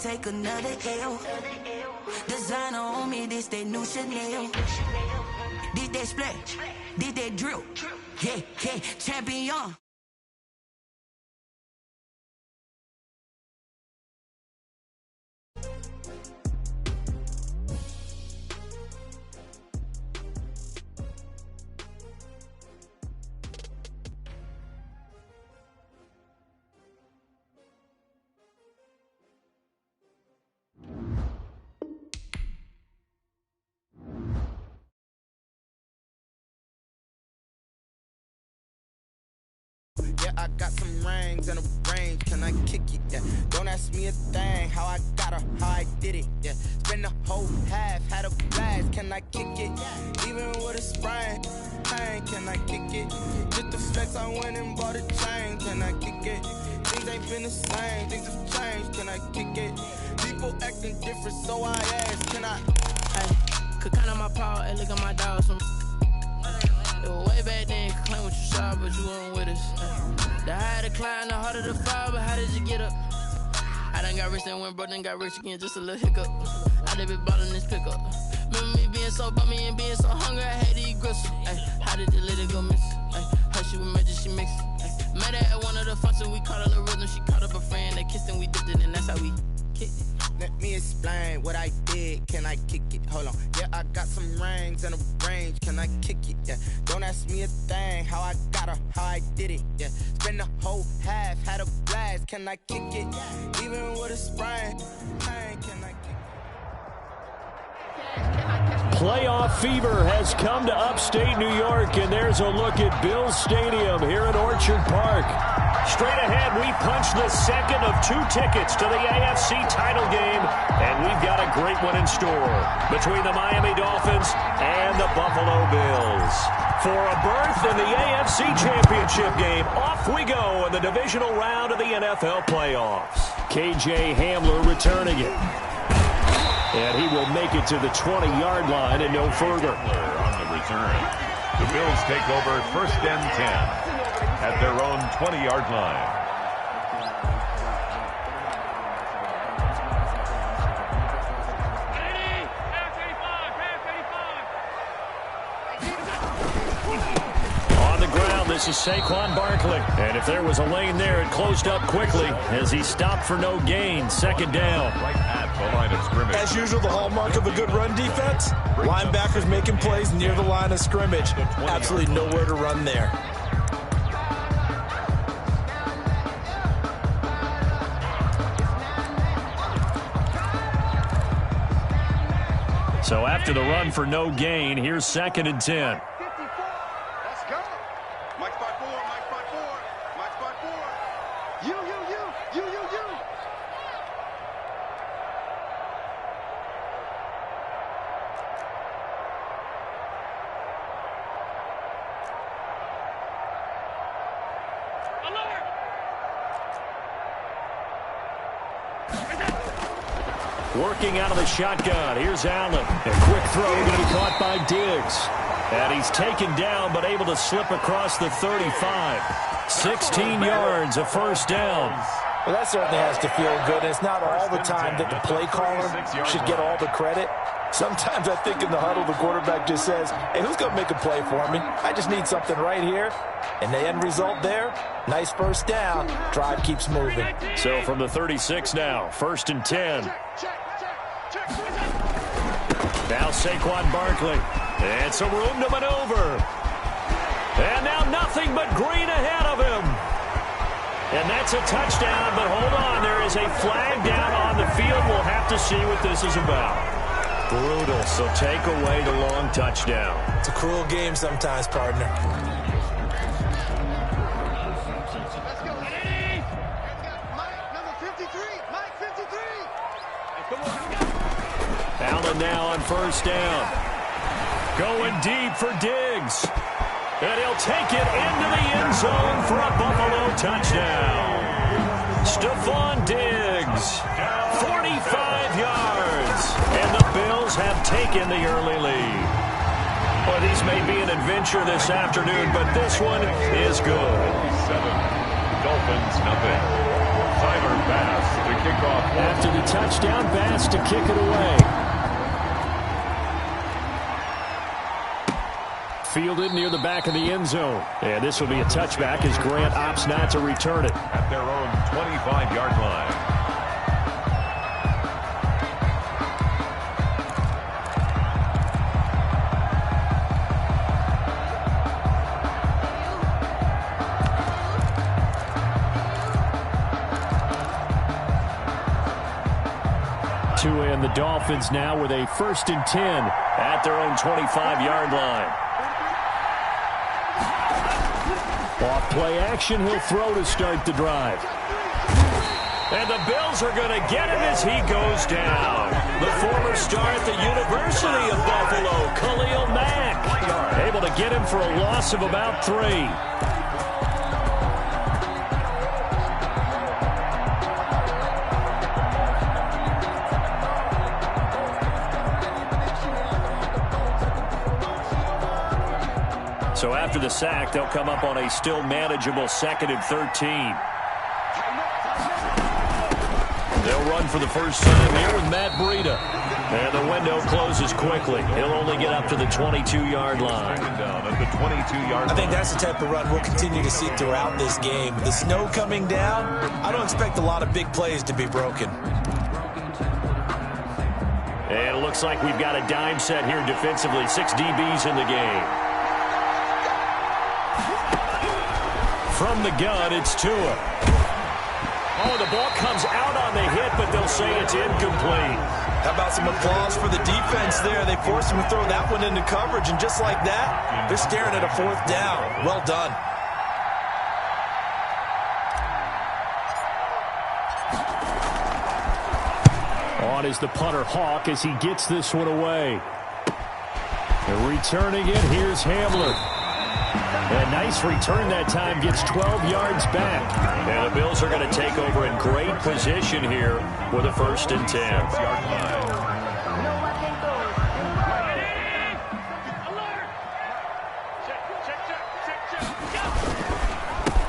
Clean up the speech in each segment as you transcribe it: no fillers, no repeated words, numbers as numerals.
take another L. Designer on me, this that new Chanel. Did that splash, did that drill. Yeah, yeah, champion. Yeah, I got some rings and a range, can I kick it? Yeah, don't ask me a thing, how I got her, how I did it. Yeah, spend the whole half, had a blast, can I kick it? Even with a sprain, pain, can I kick it? Just the flex, I went and bought a chain, can I kick it? Things ain't been the same, things have changed, can I kick it? People acting different, so I asked, can I? Hey, could count on my power, hey, look at my dogs from. It was way back then, could claim what you saw, but you weren't with us. The higher the climb, the harder the fall, but how did you get up? I done got rich and went broke, then got rich again, just a little hiccup. I done been ballin' this pickup. Remember me being so bummy and being so hungry, I had to eat gristle. Ay, how did the lady go miss? Ay, how she was magic, she mixed. Met her at one of the functions, we caught a little rhythm, she caught up a friend, they kissed and we dipped it, and that's how we kicked it. Let me explain what I did, can I kick it? Hold on, yeah, I got some rings and a range, can I kick it? Yeah, don't ask me a thing, how I got her, how I did it. Yeah, spend the whole half, had a blast, can I kick it? Even with a sprain, pain, can I kick it? Playoff fever has come to upstate New York, and there's a look at Bills Stadium here at Orchard Park. Straight ahead, we punch the second of 2 tickets to the AFC title game, and we've got a great one in store between the Miami Dolphins and the Buffalo Bills. For a berth in the AFC Championship game, off we go in the divisional round of the NFL playoffs. KJ Hamler returning it. And he will make it to the 20-yard line and no further. On the return, the Bills take over 1st and 10 at their own 20-yard line. On the ground, this is Saquon Barkley. And if there was a lane there, it closed up quickly as he stopped for no gain. 2nd down. Right at the line of scrimmage. As usual, the hallmark of a good run defense, linebackers making plays near the line of scrimmage. Absolutely nowhere to run there. So after the run for no gain, here's 2nd and 10. Let's go. Mike spot 4, Mike spot 4, Mike spot 4. You. Working out of the shotgun. Here's Allen. A quick throw going to be caught by Diggs. And he's taken down but able to slip across the 35. 16 yards, a 1st down. Well, that certainly has to feel good. It's not all the time that the play caller should get all the credit. Sometimes I think in the huddle, the quarterback just says, hey, who's going to make a play for me? I just need something right here. And the end result there, nice 1st down. Drive keeps moving. So from the 36 now, 1st and 10. Now Saquon Barkley. And some room to maneuver. And now nothing but green ahead of him. And that's a touchdown, but hold on. There is a flag down on the field. We'll have to see what this is about. Brutal, so take away the long touchdown. It's a cruel game sometimes, partner. Let's go, Eddie. Mike, number 53. Mike, 53. Come on. Allen now on 1st down. Going deep for Diggs. And he'll take it into the end zone for a Buffalo touchdown. Stephon Diggs, 45 yards. And the Bills have taken the early lead. Well, these may be an adventure this afternoon, but this one is good. 7, Dolphins nothing. Tyler Bass to kick off. After the touchdown, Bass to kick it away. Fielded near the back of the end zone. And this will be a touchback as Grant opts not to return it. At their own 25-yard line. And the Dolphins now with a 1st and 10 at their own 25-yard line. Off play action, he'll throw to start the drive. And the Bills are going to get him as he goes down. The former star at the University of Buffalo, Khalil Mack, able to get him for a loss of about 3. So after the sack, they'll come up on a still manageable 2nd and 13. They'll run for the first time here with Matt Breida. And the window closes quickly. He'll only get up to the 22-yard line. I think that's the type of run we'll continue to see throughout this game. The snow coming down, I don't expect a lot of big plays to be broken. And it looks like we've got a dime set here defensively. 6 DBs in the game. From the gun, it's Tua. Oh, the ball comes out on the hit, but they'll say it's incomplete. How about some applause for the defense there? They forced him to throw that one into coverage, and just like that, they're staring at a 4th down. Well done. On is the punter Hawk as he gets this one away. And returning it, here's Hamler. A nice return that time, gets 12 yards back. And the Bills are going to take over in great position here with a 1st and 10.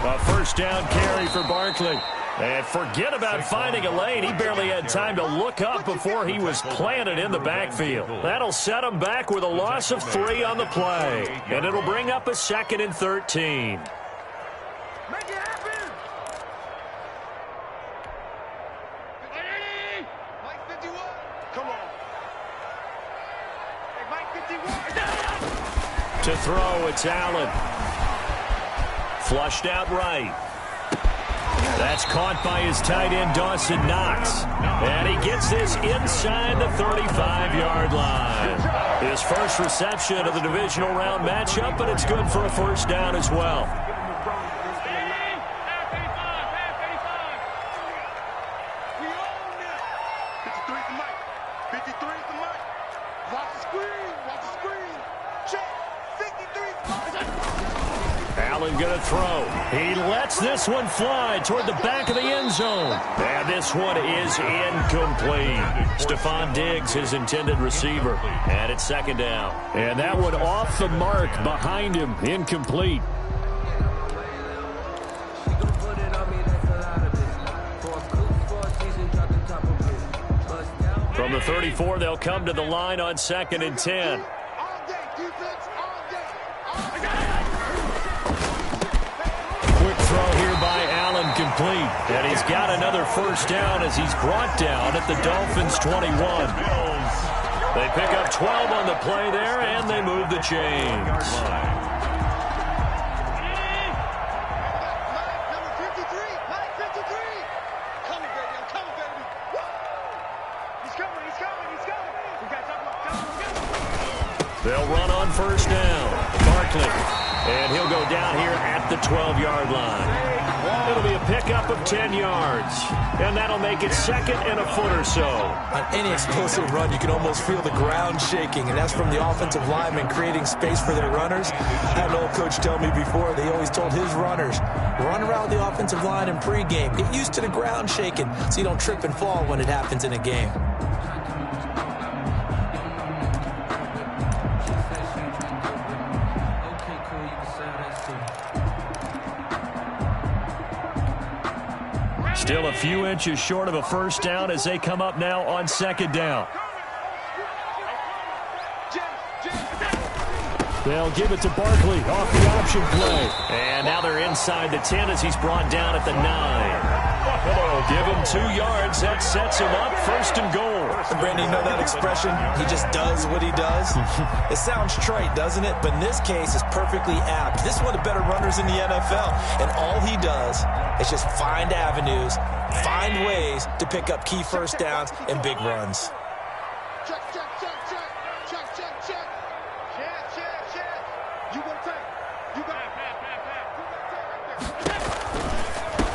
A 1st down carry for Barkley. And forget about finding a lane. He barely had time to look up before he was planted in the backfield. That'll set him back with a loss of 3 on the play. And it'll bring up a 2nd and 13. Make it happen! Mike 51. Come on. Hey, Mike 51. To throw, it's Allen. Flushed out right. That's caught by his tight end, Dawson Knox. And he gets this inside the 35-yard line. His first reception of the divisional round matchup, but it's good for a 1st down as well. Going to throw. He lets this one fly toward the back of the end zone. And this one is incomplete. Stephon Diggs, his intended receiver. And it's 2nd down. And that one off the mark behind him. Incomplete. From the 34, they'll come to the line on 2nd and 10. Throw here by Allen, complete. And he's got another 1st down as he's brought down at the Dolphins' 21. They pick up 12 on the play there, and they move the chains. Number 53. Coming, baby. I'm coming, baby. He's coming. We got to talk about They'll run on 1st down. Barkley. And he'll go down here at the 12-yard line. It'll be a pickup of 10 yards. And that'll make it 2nd and a foot or so. On any explosive run, you can almost feel the ground shaking, and that's from the offensive linemen creating space for their runners. I had an old coach tell me before, they always told his runners, run around the offensive line in pregame. Get used to the ground shaking so you don't trip and fall when it happens in a game. Still a few inches short of a first down as they come up now on second down. They'll give it to Barkley off the option play. And now they're inside the 10 as he's brought down at the 9. Give him 2 yards. That sets him up first and goal. Brandon, you know that expression? He just does what he does. It sounds trite, doesn't it? But in this case, it's perfectly apt. This is one of the better runners in the NFL. And all he does is just find avenues, find ways to pick up key first downs and big runs. Check, check, check, check. Check, check, check. Check, check, check. You gonna take. You got it.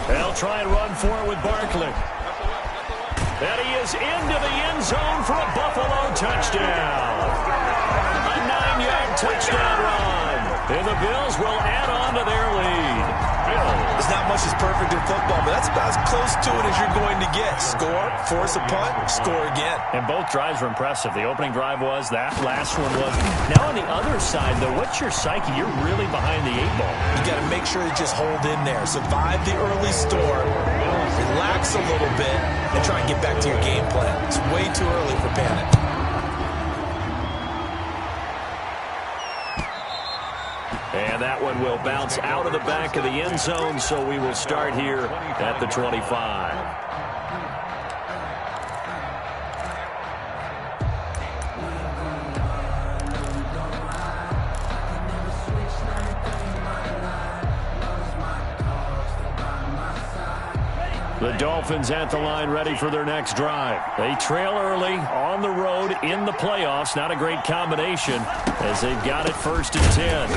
They'll try and run for it with Barkley. And he is into the end zone for a Buffalo touchdown. A 9-yard touchdown run. And the Bills will add on to their lead. There's not much that's perfect in football, but that's about as close to it as you're going to get. Score, force a punt, score again. And both drives were impressive. The opening drive was, that last one was. Now on the other side, though, what's your psyche? You're really behind the 8 ball. You got to make sure you just hold in there. Survive the early storm, relax a little bit, and try and get back to your game plan. It's way too early for panic. And that one will bounce out of the back of the end zone, so we will start here at the 25. The Dolphins at the line ready for their next drive. They trail early on the road in the playoffs. Not a great combination as they've got it first and 10.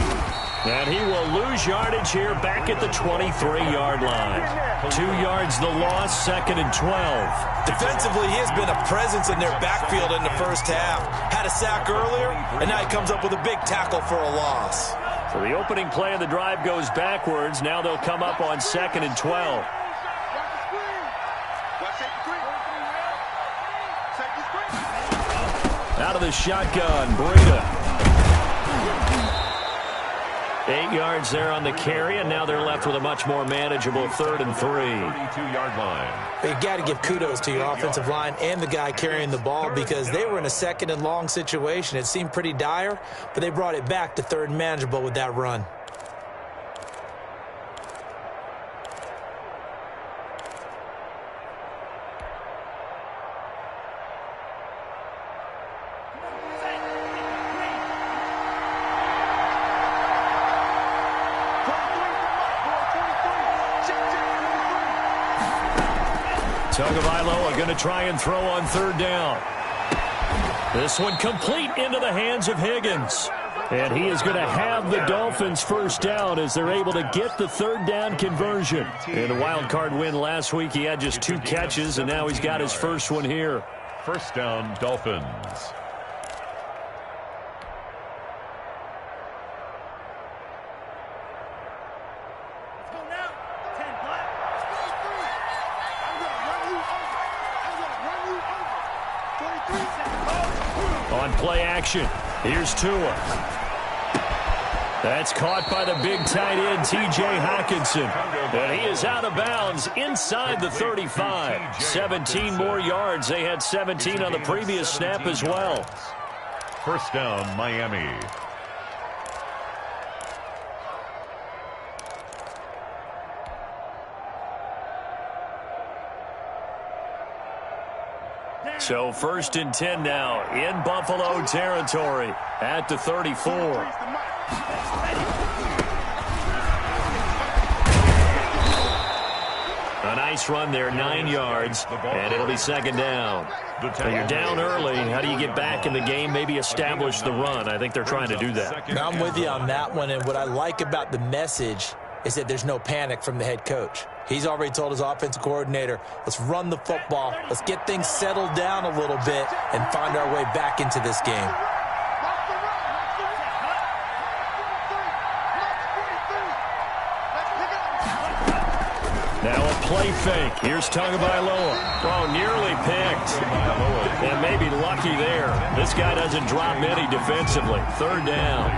And he will lose yardage here back at the 23-yard line. 2 yards the loss, second and 12. Defensively, he has been a presence in their backfield in the first half. Had a sack earlier, and now he comes up with a big tackle for a loss. So the opening play of the drive goes backwards. Now they'll come up on second and 12. Out of the shotgun, Breida. 8 yards there on the carry, and now they're left with a much more manageable third and 3. 32-yard line. You got to give kudos to your offensive line and the guy carrying the ball because they were in a second and long situation. It seemed pretty dire, but they brought it back to third and manageable with that run. Tagovailoa going to try and throw on third down. This one complete into the hands of Higgins. And he is going to have the Dolphins first down as they're able to get the third down conversion. In a wild card win last week, he had just 2 catches, and now he's got his first one here. First down, Dolphins. On play action, here's Tua. That's caught by the big tight end, T.J. Hockenson. And he is out of bounds inside the 35. 17 more yards. They had 17 on the previous snap as well. First down, Miami. So first and 10 now in Buffalo territory at the 34. A nice run there, 9 yards, and it'll be second down. So you're down early. How do you get back in the game, maybe establish the run? I think they're trying to do that. Now, I'm with you on that one, and what I like about the message is that there's no panic from the head coach. He's already told his offensive coordinator, let's run the football, let's get things settled down a little bit and find our way back into this game. Now a play fake. Here's Tagovailoa. Oh, nearly picked. And maybe lucky there. This guy doesn't drop many defensively. Third down.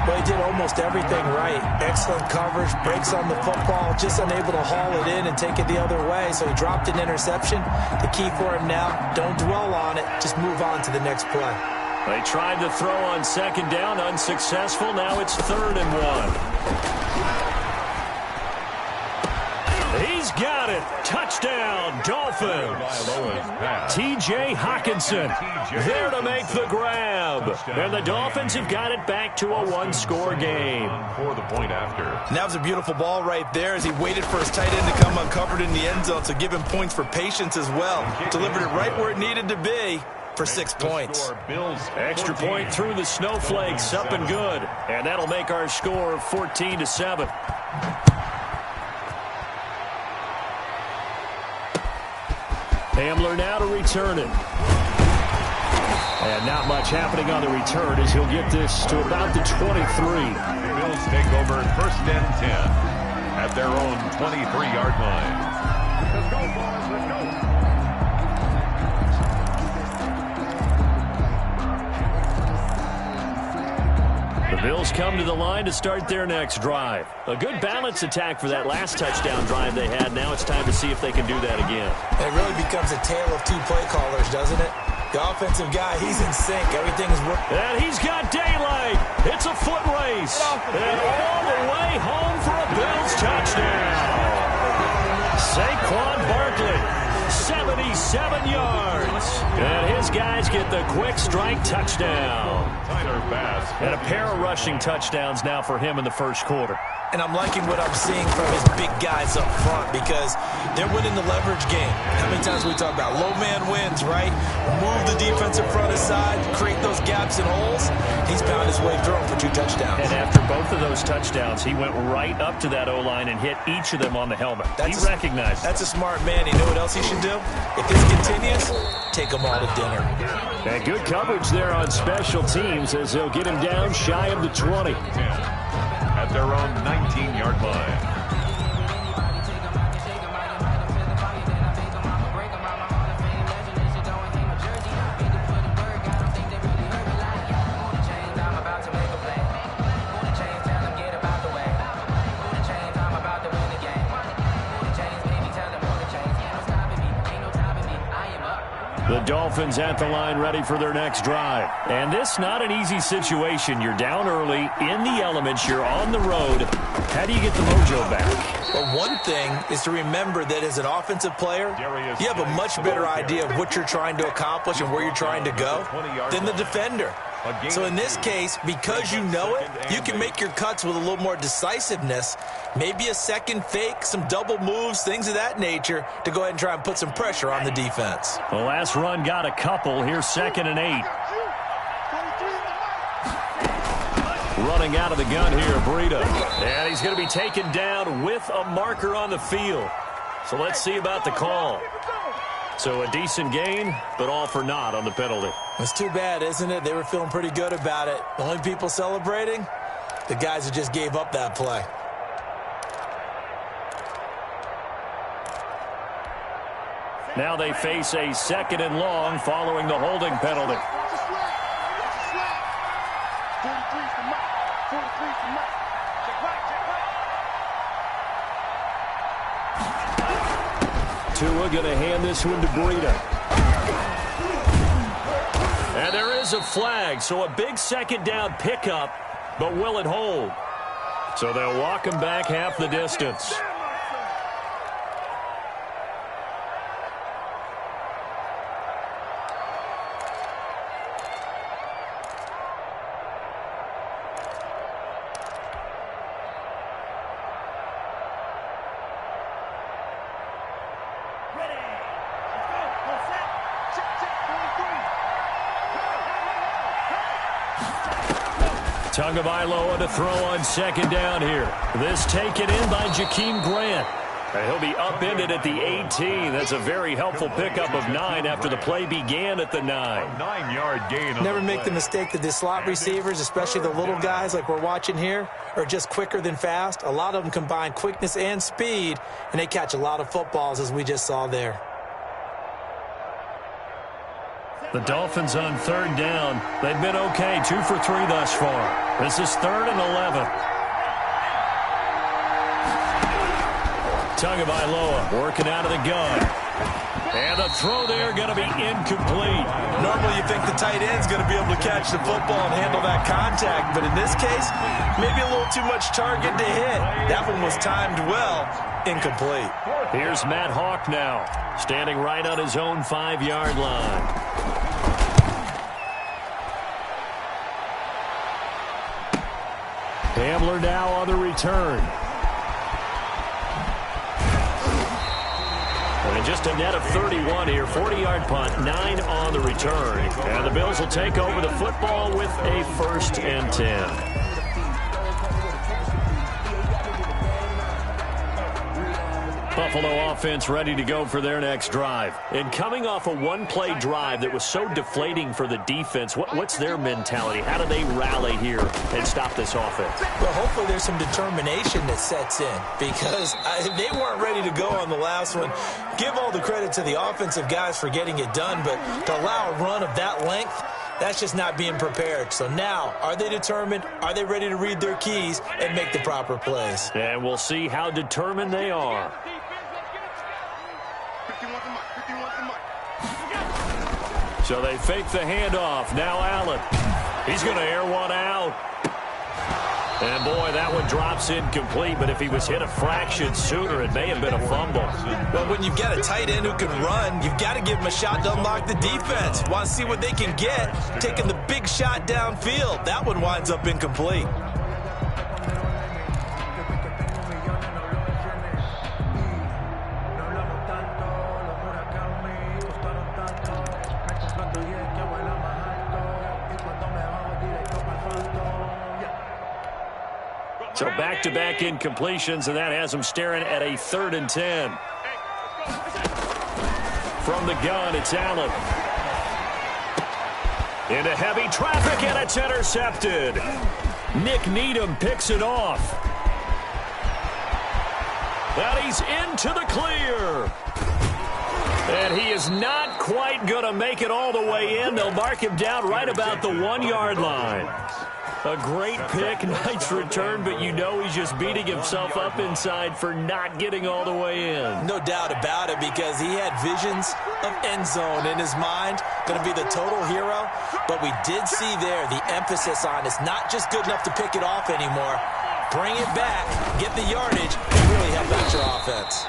Well, he did almost everything right. Excellent coverage, breaks on the football, just unable to haul it in and take it the other way, so he dropped an interception. The key for him now, don't dwell on it, just move on to the next play. They tried to throw on second down, unsuccessful. Now it's 3rd and 1. He's got it. Touchdown, Dolphins. T.J. Hawkinson there to make the grab. And the Dolphins have got it back to a one-score game. For the point after. And that was a beautiful ball right there as he waited for his tight end to come uncovered in the end zone, so give him points for patience as well. Delivered it right where it needed to be for 6 points. Extra point through the snowflakes, up and good. And that'll make our score 14-7. Hamler now to return it. And not much happening on the return as he'll get this to about the 23. The Bills take over 1st and 10 at their own 23-yard line. Let's go, boys. Let's go. The Bills come to the line to start their next drive. A good balance attack for that last touchdown drive they had. Now it's time to see if they can do that again. It really becomes a tale of two play callers, doesn't it? The offensive guy, he's in sync. Everything's working. And he's got daylight. It's a foot race. And all the way home for a Bills touchdown. Saquon Barkley, 77 yards. And his guys get the quick strike touchdown. And a pair of rushing touchdowns now for him in the first quarter. And I'm liking what I'm seeing from his big guys up front because they're winning the leverage game. How many times we talk about low man wins, right? Move the defensive front aside, create those gaps and holes. He's found his way through them for 2 touchdowns. And after both of those touchdowns, he went right up to that O-line and hit each of them on the helmet. He recognized it. That's a smart man. You know what else he should do? If this continues, take them all to dinner. And good coverage there on special teams as they'll get him down shy of the 20. At their own 19-yard line. The Dolphins at the line ready for their next drive. And this not an easy situation. You're down early, in the elements, you're on the road. How do you get the mojo back? Well, one thing is to remember that as an offensive player, you have a much better idea of what you're trying to accomplish and where you're trying to go than the defender. So in this case, because you know it, you can make your cuts with a little more decisiveness, maybe a second fake, some double moves, things of that nature, to go ahead and try and put some pressure on the defense. The last run got a couple. Here's 2nd and 8. Running out of the gun here, Breida. And he's going to be taken down with a marker on the field. So let's see about the call. So a decent gain, but all for naught on the penalty. It's too bad, isn't it? They were feeling pretty good about it. The only people celebrating, the guys who just gave up that play. Now they face a 2nd and long following the holding penalty. Tua going to hand this one to Breida. And there is a flag, so a big 2nd down pickup, but will it hold? So they'll walk him back half the distance. Tagovailoa to throw on 2nd down here. This taken in by Jakeem Grant. And he'll be upended at the 18. That's a very helpful pickup of 9 after the play began at the 9. 9-yard gain. Never make the mistake that the slot receivers, especially the little guys like we're watching here, are just quicker than fast. A lot of them combine quickness and speed, and they catch a lot of footballs, as we just saw there. The Dolphins on third down. They've been okay, 2 for 3 thus far. This is 3rd and 11. Tagovailoa working out of the gun. And the throw there going to be incomplete. Normally you think the tight end's going to be able to catch the football and handle that contact, but in this case, maybe a little too much target to hit. That one was timed well. Incomplete. Here's Matt Hawk now, standing right on his own 5-yard line. Hamler now on the return. And just a net of 31 here, 40-yard punt, 9 on the return. And the Bills will take over the football with a 1st and 10. Buffalo offense ready to go for their next drive. And coming off a one-play drive that was so deflating for the defense, what's their mentality? How do they rally here and stop this offense? Well, hopefully there's some determination that sets in because they weren't ready to go on the last one. Give all the credit to the offensive guys for getting it done, but to allow a run of that length, that's just not being prepared. So now, are they determined? Are they ready to read their keys and make the proper plays? And we'll see how determined they are. So they fake the handoff. Now Allen. He's going to air one out. And, boy, that one drops incomplete. But if he was hit a fraction sooner, it may have been a fumble. Well, when you've got a tight end who can run, you've got to give him a shot to unlock the defense. Want to see what they can get, taking the big shot downfield. That one winds up incomplete. So back-to-back incompletions, and that has them staring at a 3rd and 10. From the gun, it's Allen. Into heavy traffic, and it's intercepted. Nick Needham picks it off. And he's into the clear. And he is not quite going to make it all the way in. They'll mark him down right about the 1-yard line. A great pick, nice return, but you know he's just beating himself up inside for not getting all the way in. No doubt about it, because he had visions of end zone in his mind. Going to be the total hero. But we did see there the emphasis on it's not just good enough to pick it off anymore. Bring it back, get the yardage, and really help out your offense.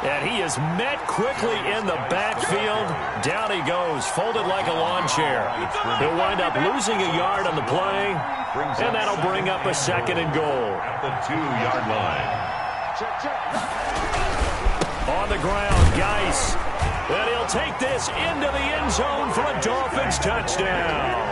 And he is met quickly in the backfield. Down he goes, folded like a lawn chair. He'll wind up losing a yard on the play, and that'll bring up a 2nd and goal. At the 2-yard line. On the ground, Geis. And he'll take this into the end zone for a Dolphins touchdown.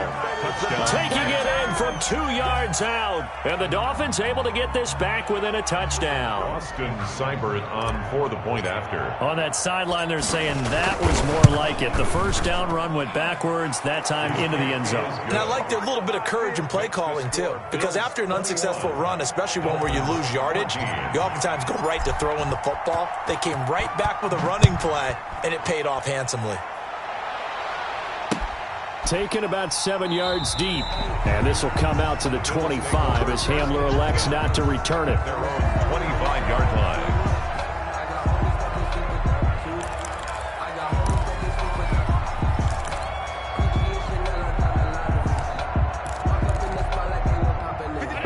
Taking it in from 2 yards out. And the Dolphins able to get this back within a touchdown. Austin Seibert on for the point after. On that sideline, they're saying that was more like it. The first down run went backwards, that time into the end zone. And I like their little bit of courage in play calling, too. Because after an unsuccessful run, especially one where you lose yardage, you oftentimes go right to throwing the football. They came right back with a running play, and it paid off handsomely. Taken about 7 yards deep. And this will come out to the 25 as Hamler elects not to return it. Their own 25-yard line.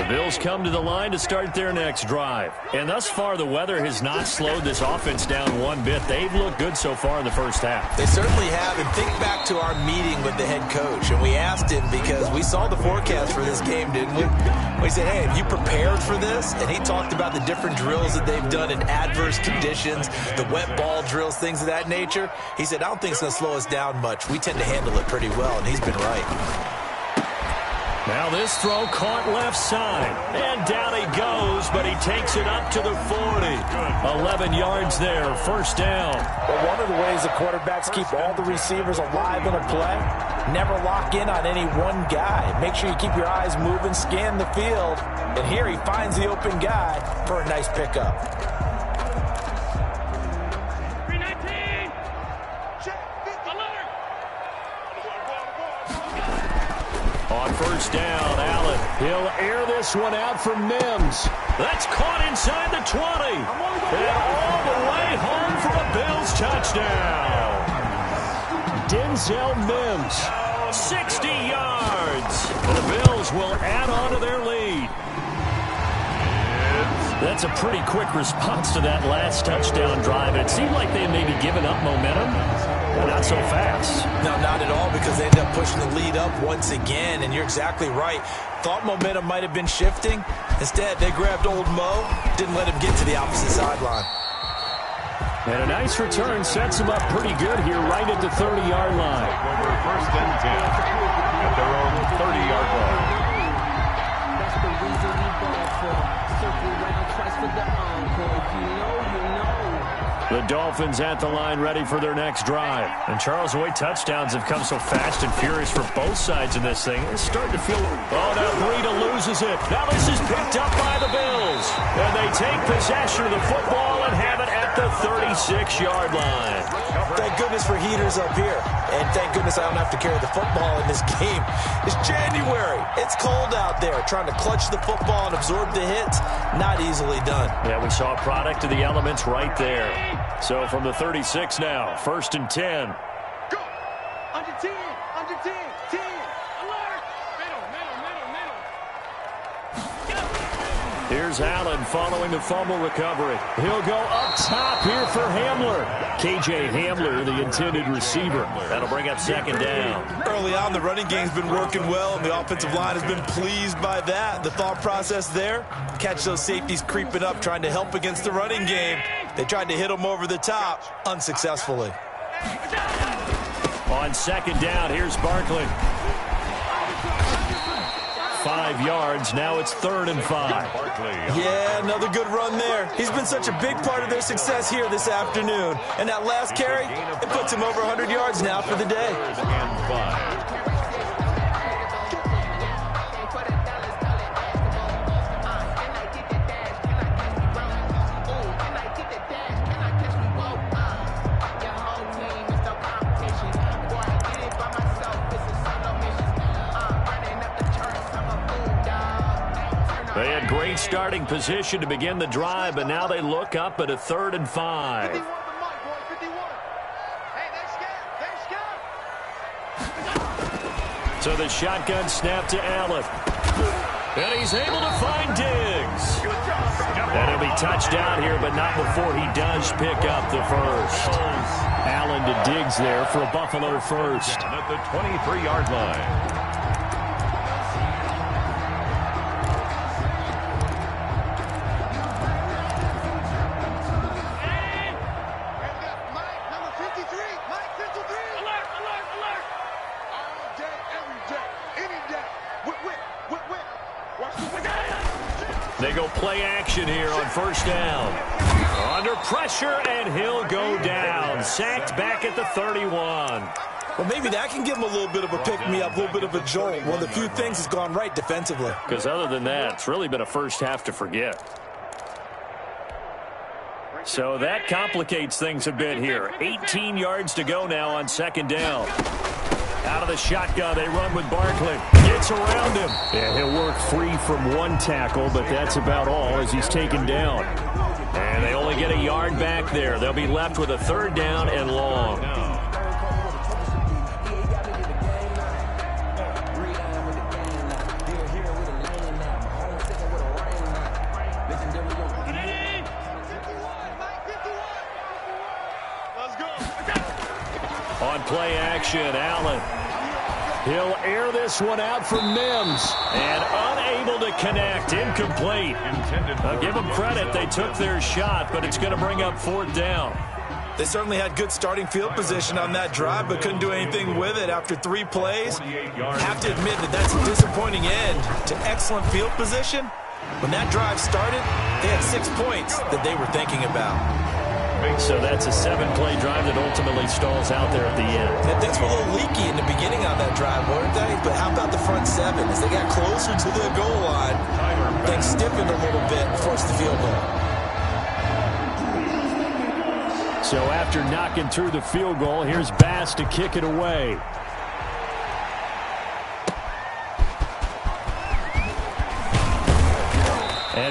Bills come to the line to start their next drive. And thus far, the weather has not slowed this offense down one bit. They've looked good so far in the first half. They certainly have. And think back to our meeting with the head coach. And we asked him, because we saw the forecast for this game, didn't we? We said, hey, have you prepared for this? And he talked about the different drills that they've done in adverse conditions, the wet ball drills, things of that nature. He said, I don't think it's going to slow us down much. We tend to handle it pretty well, and he's been right. Now this throw caught left side. And down he goes, but he takes it up to the 40. 11 yards there, first down. Well, one of the ways the quarterbacks keep all the receivers alive in a play, never lock in on any one guy. Make sure you keep your eyes moving, scan the field. And here he finds the open guy for a nice pickup. On first down, Allen. He'll air this one out for Mims. That's caught inside the 20. And all the way home for a Bills touchdown. Denzel Mims, 60 yards. The Bills will add on to their lead. That's a pretty quick response to that last touchdown drive. It seemed like they may be giving up momentum, but not so fast. No, not at all, because they ended up pushing the lead up once again, and you're exactly right. Thought momentum might have been shifting. Instead, they grabbed old Mo, didn't let him get to the opposite sideline. And a nice return sets them up pretty good here right at the 30-yard line. Over first and 10 at their own 30-yard line. That's the reason we ball for. Circle round twice for the encore. If you know, you know. The Dolphins at the line ready for their next drive. And Charles, the way touchdowns have come so fast and furious for both sides in this thing, it's starting to feel... Oh, now Breida loses it. Now this is picked up by the Bills. And they take possession of the football and have it at the 36-yard line. Thank goodness for heaters up here. And thank goodness I don't have to carry the football in this game. It's January. It's cold out there. Trying to clutch the football and absorb the hits, not easily done. Yeah, we saw a product of the elements right there. So from the 36 now, first and 10. Go! Under 10! Under 10! 10! Alert! Middle! Here's Allen following the fumble recovery. He'll go up top here for Hamler. KJ Hamler, the intended receiver. That'll bring up second down. Early on, the running game's been working well, and the offensive line has been pleased by that. The thought process there, catch those safeties creeping up, trying to help against the running game. They tried to hit them over the top, unsuccessfully. On second down, here's Barkley. 5 yards, now it's 3rd and 5. Yeah, another good run there. He's been such a big part of their success here this afternoon. And that last carry, it puts him over 100 yards now for the day. They had great starting position to begin the drive, but now they look up at a 3rd and 5. 51 the mic, boys, 51. Hey, they scared. So the shotgun snap to Allen. And he's able to find Diggs. And he'll be touched down here, but not before he does pick up the first. Allen to Diggs there for a Buffalo first. At the 23-yard line. They go play action here on first down. Under pressure, and he'll go down. Sacked back at the 31. Well, maybe that can give him a little bit of a pick-me-up, a little bit of a jolt. One of the few things has gone right defensively. Because other than that, it's really been a first half to forget. So that complicates things a bit here. 18 yards to go now on second down. Out of the shotgun, they run with Barkley. Gets around him. And he'll work free from one tackle, but that's about all as he's taken down. And they only get a yard back there. They'll be left with a 3rd down and long. On play action, Allen. He'll air this one out for Mims. And unable to connect. Incomplete. I'll give them credit. They took their shot, but it's going to bring up 4th down. They certainly had good starting field position on that drive, but couldn't do anything with it after 3 plays. Have to admit that that's a disappointing end to excellent field position. When that drive started, they had 6 points that they were thinking about. So that's a 7-play drive that ultimately stalls out there at the end. And things were a little leaky in the beginning on that drive, weren't they? But how about the front 7? As they got closer to the goal line, things stiffened a little bit and forced the field goal. So after knocking through the field goal, here's Bass to kick it away.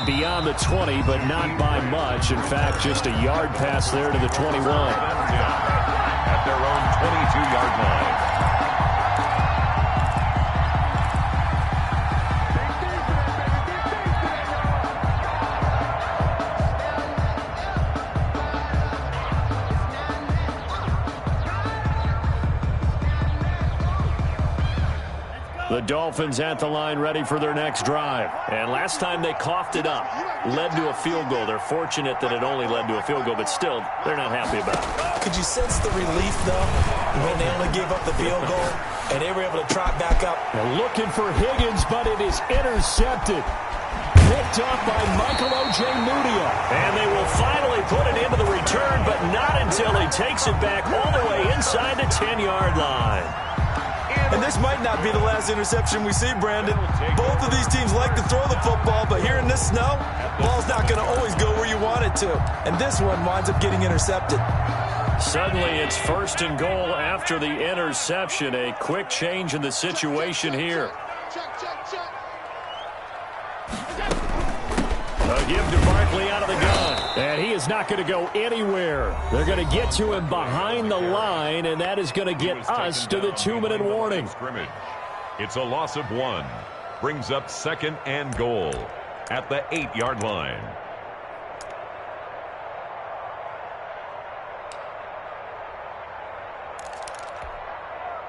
beyond the 20, but not by much. In fact, just a yard pass there to the 21. At their own 22-yard line. The Dolphins at the line ready for their next drive. And last time they coughed it up, led to a field goal. They're fortunate that it only led to a field goal, but still, they're not happy about it. Could you sense the relief, though, when they only gave up the field goal and they were able to trot back up? They're looking for Higgins, but it is intercepted. Picked off by Michael Ojemudia. And they will finally put it into the return, but not until he takes it back all the way inside the 10-yard line. And this might not be the last interception we see, Brandon. Both of these teams like to throw the football, but here in this snow, ball's not going to always go where you want it to. And this one winds up getting intercepted. Suddenly it's 1st and goal after the interception. A quick change in the situation here. A give to Barkley out of the gun. And he is not going to go anywhere. They're going to get to him behind the line, and that is going to get us to the 2-minute warning. It's a loss of 1. Brings up 2nd and goal at the 8-yard line.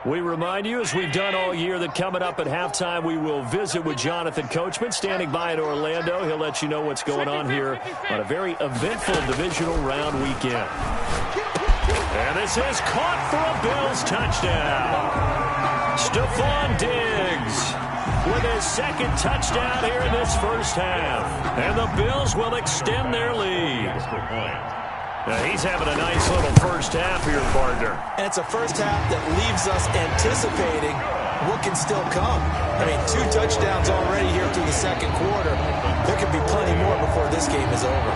We remind you, as we've done all year, that coming up at halftime, we will visit with Jonathan Coachman, standing by in Orlando. He'll let you know what's going on here on a very eventful divisional round weekend. And this is caught for a Bills touchdown. Stephon Diggs with his 2nd touchdown here in this first half. And the Bills will extend their lead. Now he's having a nice little first half here, partner. And it's a first half that leaves us anticipating what can still come. I mean, 2 touchdowns already here through the 2nd quarter. There could be plenty more before this game is over.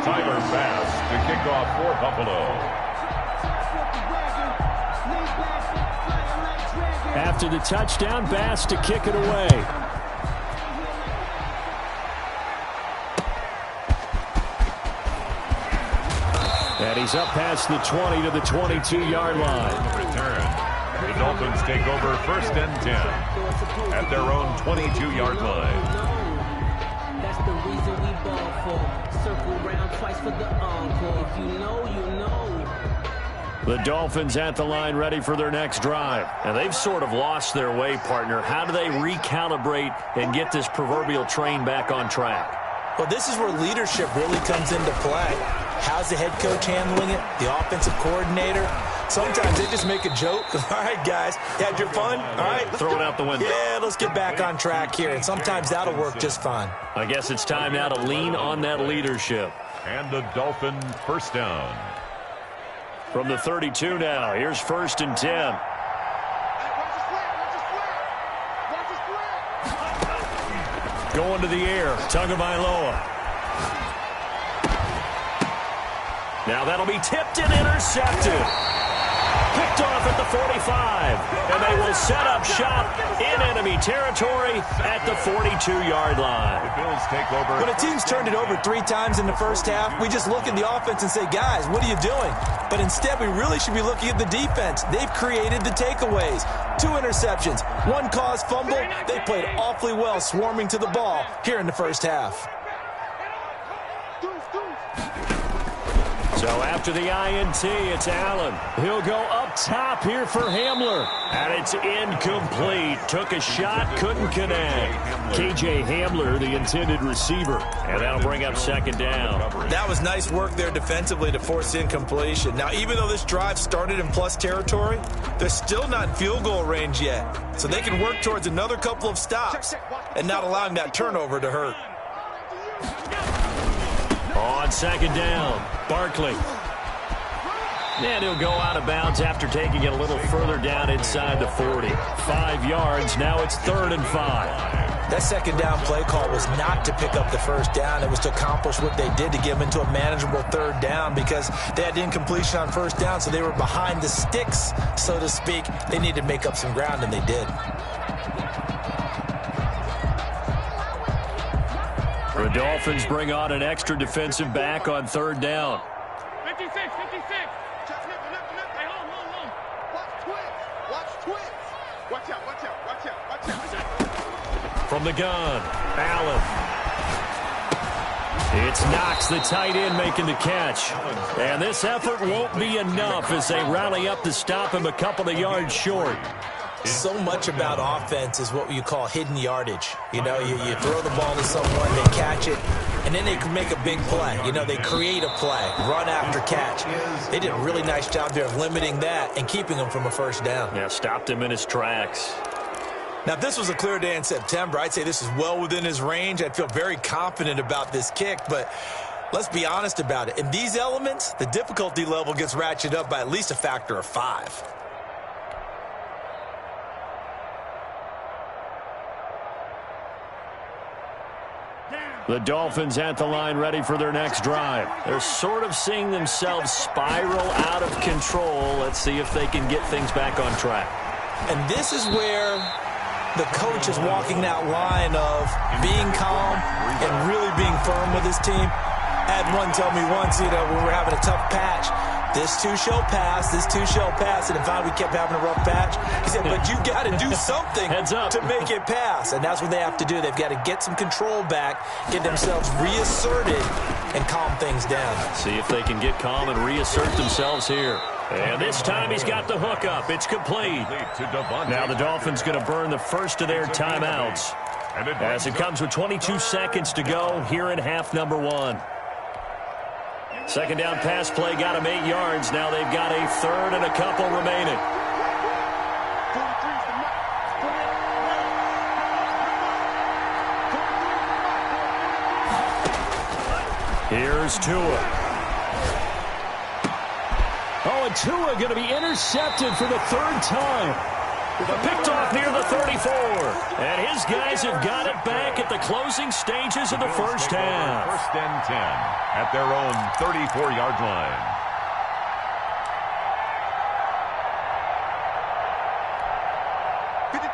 Tyler Bass to kick off for Buffalo. After the touchdown, Bass to kick it away. And he's up past the 20 to the 22-yard line. Return. The Dolphins take over 1st and 10 at their own 22-yard line. That's the reason we ball for. Circle round twice for the encore. If you know, you know. The Dolphins at the line ready for their next drive. And they've sort of lost their way, partner. How do they recalibrate and get this proverbial train back on track? Well, this is where leadership really comes into play. How's the head coach handling it? The offensive coordinator? Sometimes they just make a joke. All right, guys, you had your fun? All right. Throw it out the window. Yeah, let's get back on track here. And sometimes that'll work just fine. I guess it's time now to lean on that leadership. And the Dolphin first down. From the 32 now, here's 1st and 10. Going to the air, Tagovailoa. Now that'll be tipped and intercepted. Picked off at the 45. And they will set up shop in enemy territory at the 42-yard line. The Bills take over. When a team's turned it over 3 times in the first half, we just look at the offense and say, guys, what are you doing? But instead, we really should be looking at the defense. They've created the takeaways. 2 interceptions, 1 caused fumble. They played awfully well swarming to the ball here in the first half. So after the INT, it's Allen. He'll go up top here for Hamler. And it's incomplete. Took a shot, couldn't connect. KJ Hamler, the intended receiver. And that'll bring up 2nd down. That was nice work there defensively to force incompletion. Now, even though this drive started in plus territory, they're still not in field goal range yet. So they can work towards another couple of stops and not allowing that turnover to hurt. On 2nd down, Barkley. And he'll go out of bounds after taking it a little further down inside the 40. 5 yards, now it's 3rd and 5. That second down play call was not to pick up the first down. It was to accomplish what they did to get them into a manageable third down because they had incompletion on first down, so they were behind the sticks, so to speak. They needed to make up some ground, and they did. The Dolphins bring on an extra defensive back on third down. 56. Hey, hold. Watch twins. Watch out. From the gun, Allen. It's Knox, the tight end, making the catch. And this effort won't be enough as they rally up to stop him a couple of yards short. So much about offense is what you call hidden yardage. You know, you throw the ball to someone, they catch it, and then they can make a big play. You know, they create a play, run after catch. They did a really nice job there of limiting that and keeping him from a first down. Yeah, stopped him in his tracks. Now, if this was a clear day in September, I'd say this is well within his range. I'd feel very confident about this kick, but let's be honest about it. In these elements, the difficulty level gets ratcheted up by at least a factor of 5. The Dolphins at the line ready for their next drive. They're sort of seeing themselves spiral out of control. Let's see if they can get things back on track. And this is where the coach is walking that line of being calm and really being firm with his team. I had one tell me once, when we were having a tough patch, this too shall pass, this too shall pass. And if we kept having a rough patch, he said, but you got to do something to make it pass. And that's what they have to do. They've got to get some control back, get themselves reasserted, and calm things down. See if they can get calm and reassert themselves here. And this time he's got the hook up. It's complete. Now the Dolphins going to burn the first of their timeouts as it comes with 22 seconds to go here in half number 1. Second down pass play got him 8 yards. Now they've got a third and a couple remaining. Here's Tua. Oh, and Tua going to be intercepted for the third time. Picked off near the 34. And his guys have got it back at the closing stages of the first half. First and 10 at their own 34-yard line.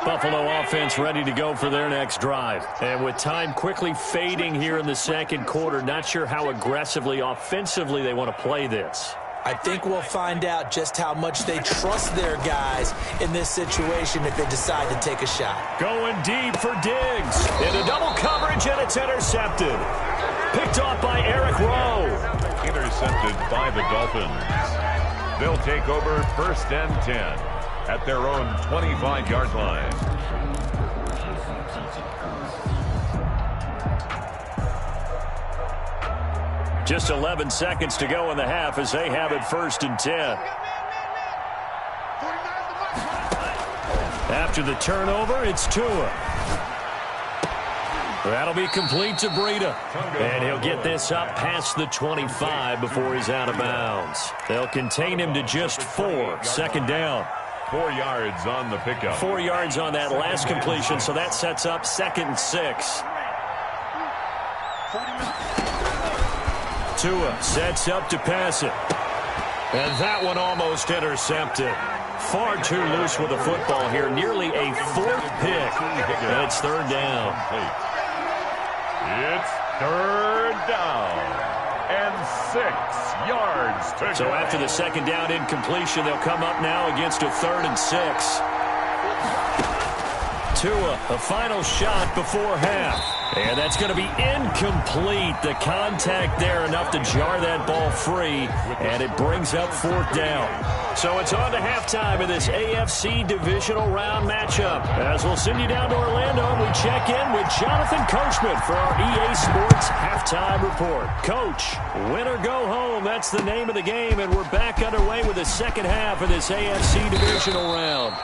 Buffalo offense ready to go for their next drive. And with time quickly fading here in the second quarter, not sure how aggressively, offensively they want to play this. I think we'll find out just how much they trust their guys in this situation if they decide to take a shot. Going deep for Diggs. Into double coverage, and it's intercepted. Picked off by Eric Rowe. Intercepted by the Dolphins. They'll take over first and 10 at their own 25-yard line. Just 11 seconds to go in the half as they have it first and 10. After the turnover, it's Tua. That'll be complete to Breida. And he'll get this up past the 25 before he's out of bounds. They'll contain him to just 4. Second down. 4 yards on the pickup. 4 yards on that last completion, so that sets up 2nd and 6. Tua sets up to pass it. And that one almost intercepted. Far too loose with the football here. Nearly a 4th pick. And it's third down. It's third down. And 6 yards to So go. after the second down incompletion, they'll come up now against a 3rd and 6. Tua, a final shot before half. And that's going to be incomplete. The contact there enough to jar that ball free. And it brings up 4th down. So it's on to halftime of this AFC divisional round matchup. As we'll send you down to Orlando, we check in with Jonathan Coachman for our EA Sports halftime report. Coach, win or go home. That's the name of the game. And we're back underway with the second half of this AFC divisional round.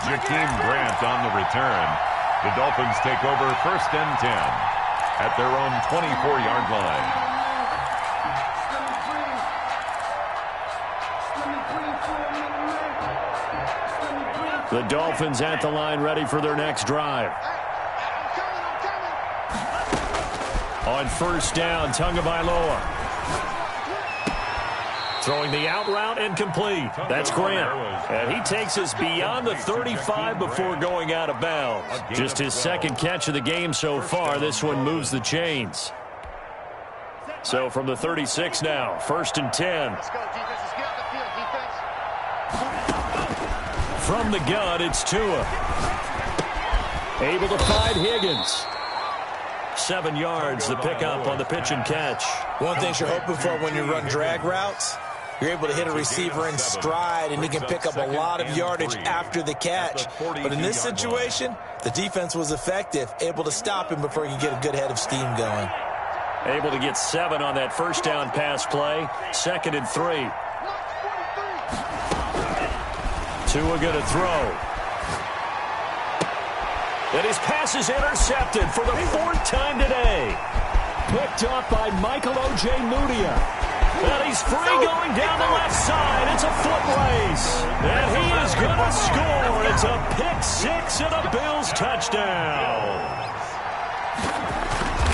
Jakeem Grant on the return. The Dolphins take over first and 10 at their own 24-yard line. The Dolphins at the line, ready for their next drive. On first down, Tagovailoa. Throwing the out route and complete. That's Grant. And he takes us beyond the 35 before going out of bounds. Just his second catch of the game so far. This one moves the chains. So from the 36 now, 1st and 10. Let's go, defense. Let's get on the field, defense. From the gun, it's Tua. Able to find Higgins. 7 yards, the pickup on the pitch and catch. One thing you're hoping for when you run drag routes, you're able to hit a receiver in stride, and he can pick up a lot of yardage after the catch. But in this situation, the defense was effective, able to stop him before he could get a good head of steam going. Able to get 7 on that first down pass play. 2nd and 3. Tua going to throw. And his pass is intercepted for the 4th time today. Picked up by Michael Ojemudia. And he's free going down the left side. It's a foot race. And he is going to score. It's a pick-6 and a Bills touchdown.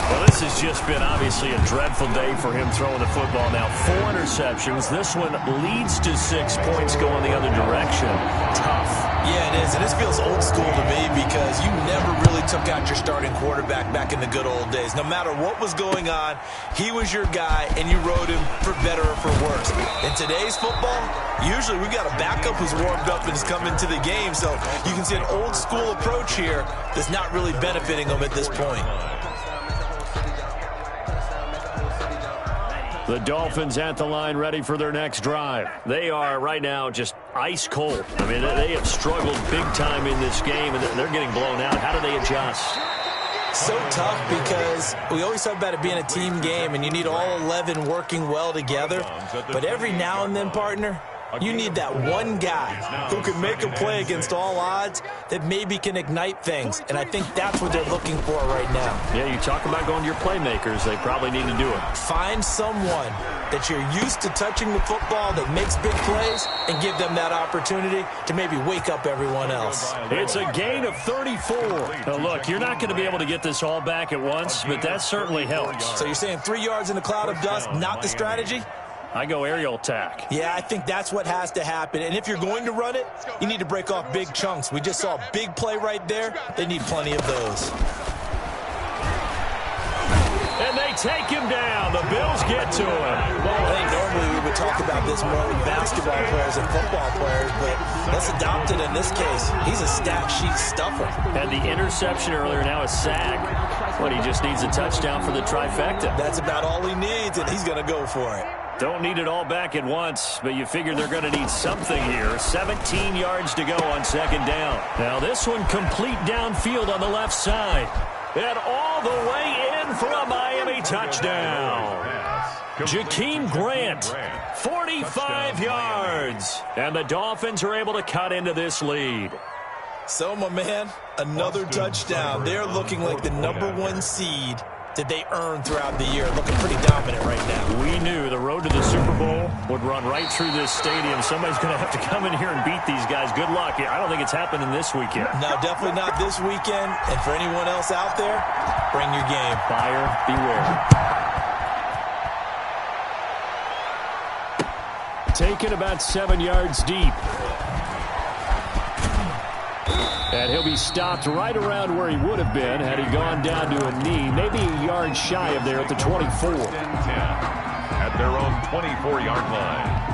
Well, this has just been obviously a dreadful day for him throwing the football. Now 4 interceptions. This one leads to 6 points going the other direction. Tough. Yeah, it is. And this feels old school to me because you never really took out your starting quarterback back in the good old days. No matter what was going on, he was your guy, and you rode him for better or for worse. In today's football, usually we've got a backup who's warmed up and is coming to the game. So you can see an old school approach here that's not really benefiting them at this point. The Dolphins at the line, ready for their next drive. They are right now just ice cold. I mean, they have struggled big time in this game, and they're getting blown out. How do they adjust? So tough because we always talk about it being a team game, and you need all 11 working well together. But every now and then, partner, you need that one guy who can make a play against all odds that maybe can ignite things. And I think that's what they're looking for right now. Yeah, you talk about going to your playmakers. They probably need to do it. Find someone that you're used to touching the football that makes big plays and give them that opportunity to maybe wake up everyone else. It's a gain of 34. Now, look, you're not going to be able to get this all back at once, but that certainly helps. So you're saying 3 yards in a cloud of dust, not the strategy? I go aerial attack. Yeah, I think that's what has to happen. And if you're going to run it, you need to break off big chunks. We just saw a big play right there. They need plenty of those. And they take him down. The Bills get to him. I think normally we would talk about this more with basketball players and football players, but let's adopt it in this case. He's a stat sheet stuffer. Had the interception earlier, now a sack. But he just needs a touchdown for the trifecta. That's about all he needs, and he's going to go for it. Don't need it all back at once, but you figure they're going to need something here. 17 yards to go on 2nd down. Now this one complete downfield on the left side. And all the way in for a Miami touchdown. Jakeem Grant, 45 yards. And the Dolphins are able to cut into this lead. So, my man, another touchdown. They're looking like the #1 seed that they earned throughout the year. Looking pretty dominant right now. We knew the road to the Super Bowl would run right through this stadium. Somebody's going to have to come in here and beat these guys. Good luck. I don't think it's happening this weekend. No, definitely not this weekend. And for anyone else out there, bring your game. Buyer beware. Taken about 7 yards deep. And he'll be stopped right around where he would have been had he gone down to a knee, maybe a yard shy of there at the 24. 10 at their own 24-yard line.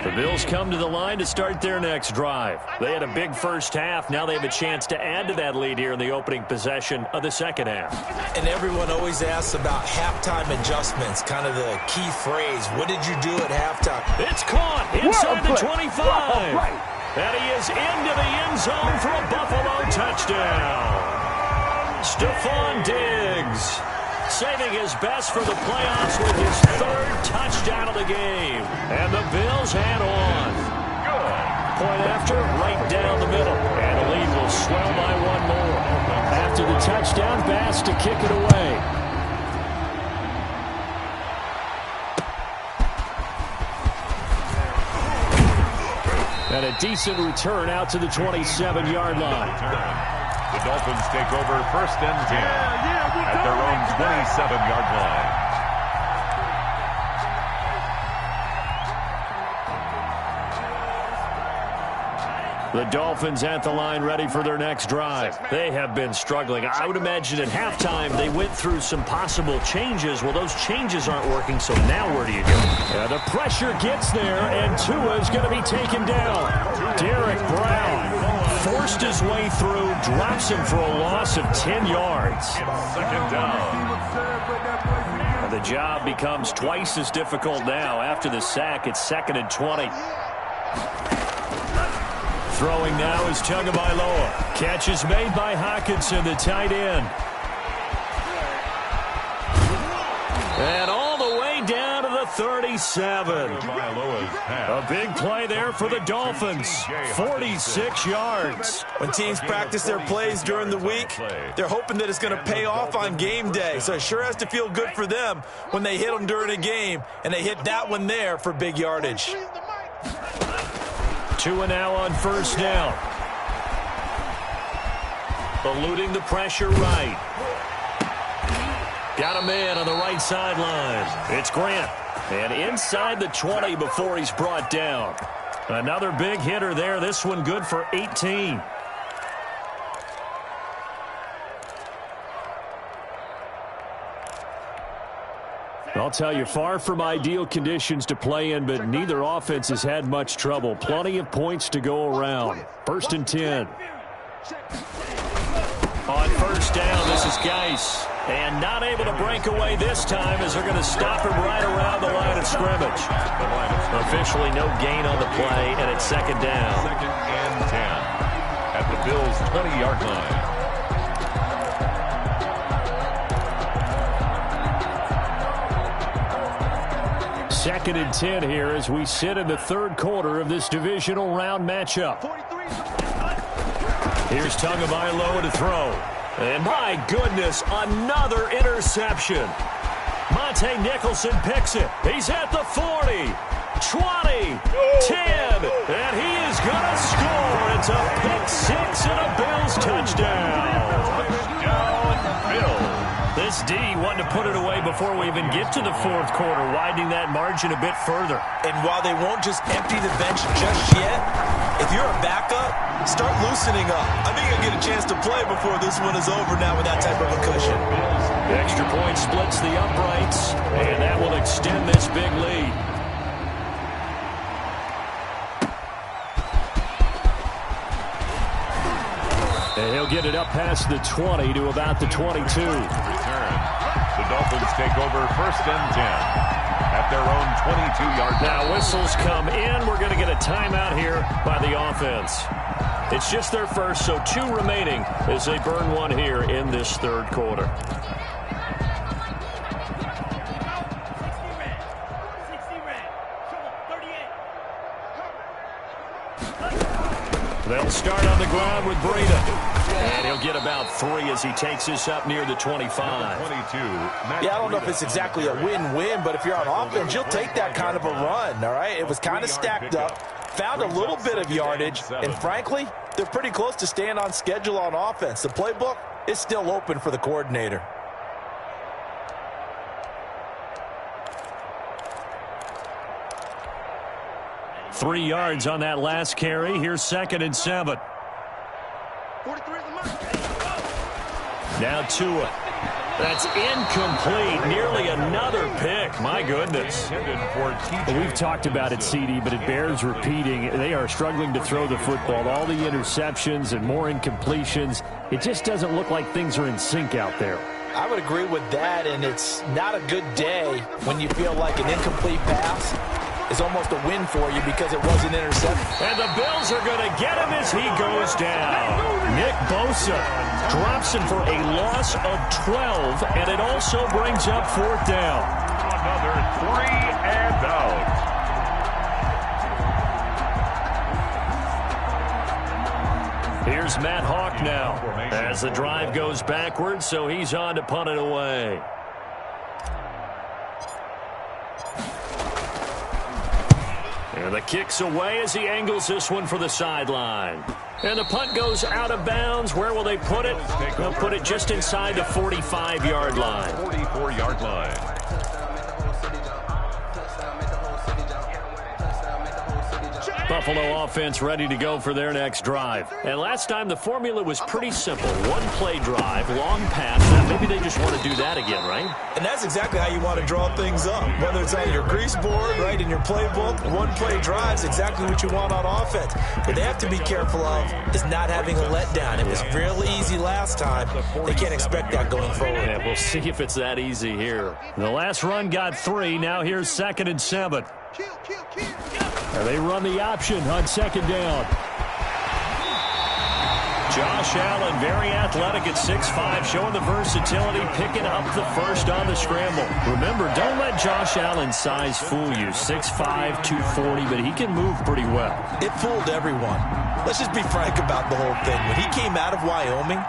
The Bills come to the line to start their next drive. They had a big first half. Now they have a chance to add to that lead here in the opening possession of the second half. And everyone always asks about halftime adjustments, kind of the key phrase. What did you do at halftime? It's caught inside the 25. And he is into the end zone for a Buffalo touchdown. Stephon Diggs saving his best for the playoffs with his third touchdown of the game. And the Bills head on. Good. Point after, right down the middle. And the lead will swell by one more. After the touchdown, Bass to kick it away. And a decent return out to the 27-yard line. The Dolphins take over 1st and 10 at their own 27-yard line. The Dolphins at the line ready for their next drive. They have been struggling. I would imagine at halftime they went through some possible changes. Well, those changes aren't working, so now where do you go? Yeah, the pressure gets there, and Tua is going to be taken down. Derek Brown forced his way through, drops him for a loss of 10 yards. Second down. And the job becomes twice as difficult now. After the sack, it's 2nd and 20. Throwing now is Tagovailoa. Catch is made by Hawkinson, the tight end. And all the way down to the 37. A big play there for the Dolphins. 46 yards. When teams practice their plays during the week, they're hoping that it's going to pay off on game day. So it sure has to feel good for them when they hit them during a game, and they hit that one there for big yardage. Tua now on 1st down. Eluding the pressure right. Got a man on the right sideline. It's Grant. And inside the 20 before he's brought down. Another big hitter there. This one good for 18. I'll tell you, far from ideal conditions to play in, but neither offense has had much trouble. Plenty of points to go around. 1st and 10. On 1st down, this is Geis. And not able to break away this time as they're going to stop him right around the line of scrimmage. Officially no gain on the play, and it's 2nd down. 2nd and 10 at the Bills' 20-yard line. Second and 10 here as we sit in the 3rd quarter of this divisional round matchup. Here's Tagovailoa to throw. And my goodness, another interception. Monte Nicholson picks it. He's at the 40, 20, 10, and he is going to score. It's a pick 6 and a Bills touchdown. Touchdown, Bills. This D wanted to put it away before we even get to the 4th quarter, widening that margin a bit further. And while they won't just empty the bench just yet, if you're a backup, start loosening up. I think you'll get a chance to play before this one is over now with that type of a cushion. The extra point splits the uprights, and that will extend this big lead. And he'll get it up past the 20 to about the 22. The Dolphins take over 1st and 10 at their own 22-yard line. Now whistles come in. We're going to get a timeout here by the offense. It's just their first, so 2 remaining as they burn one here in this 3rd quarter. They'll start on the ground with Breida. And he'll get about 3 as he takes this up near the 25. 22. Yeah, I don't know if it's exactly a win-win, but if you're on offense, you'll take that kind of a run, all right? It was kind of stacked up, found a little bit of yardage, and frankly, they're pretty close to staying on schedule on offense. The playbook is still open for the coordinator. Three yards on that last carry. Here's 2nd and 7. Now Tua. That's incomplete. Nearly another pick. My goodness. We've talked about it, CD, but it bears repeating. They are struggling to throw the football. All the interceptions and more incompletions. It just doesn't look like things are in sync out there. I would agree with that, and it's not a good day when you feel like an incomplete pass is almost a win for you because it wasn't intercepted. And the Bills are going to get him as he goes down. Nick Bosa drops him for a loss of 12, and it also brings up fourth down. Another 3 and out. Here's Matt Hawk now as the drive goes backwards, so he's on to punt it away. And the kick's away as he angles this one for the sideline. And the punt goes out of bounds. Where will they put it? They'll put it just inside the 45-yard line. 44-yard line. Buffalo offense ready to go for their next drive. And last time the formula was pretty simple. One play drive, long pass. Now maybe they just want to do that again, right? And that's exactly how you want to draw things up. Whether it's on your grease board, right, in your playbook, one play drive is exactly what you want on offense. What they have to be careful of is not having a letdown. It was really easy last time. They can't expect that going forward. Yeah, we'll see if it's that easy here. The last run got 3. Now here's 2nd and 7. And they run the option on 2nd down. Josh Allen, very athletic at 6'5", showing the versatility, picking up the first on the scramble. Remember, don't let Josh Allen's size fool you. 6'5", 240, but he can move pretty well. It fooled everyone. Let's just be frank about the whole thing. When he came out of Wyoming,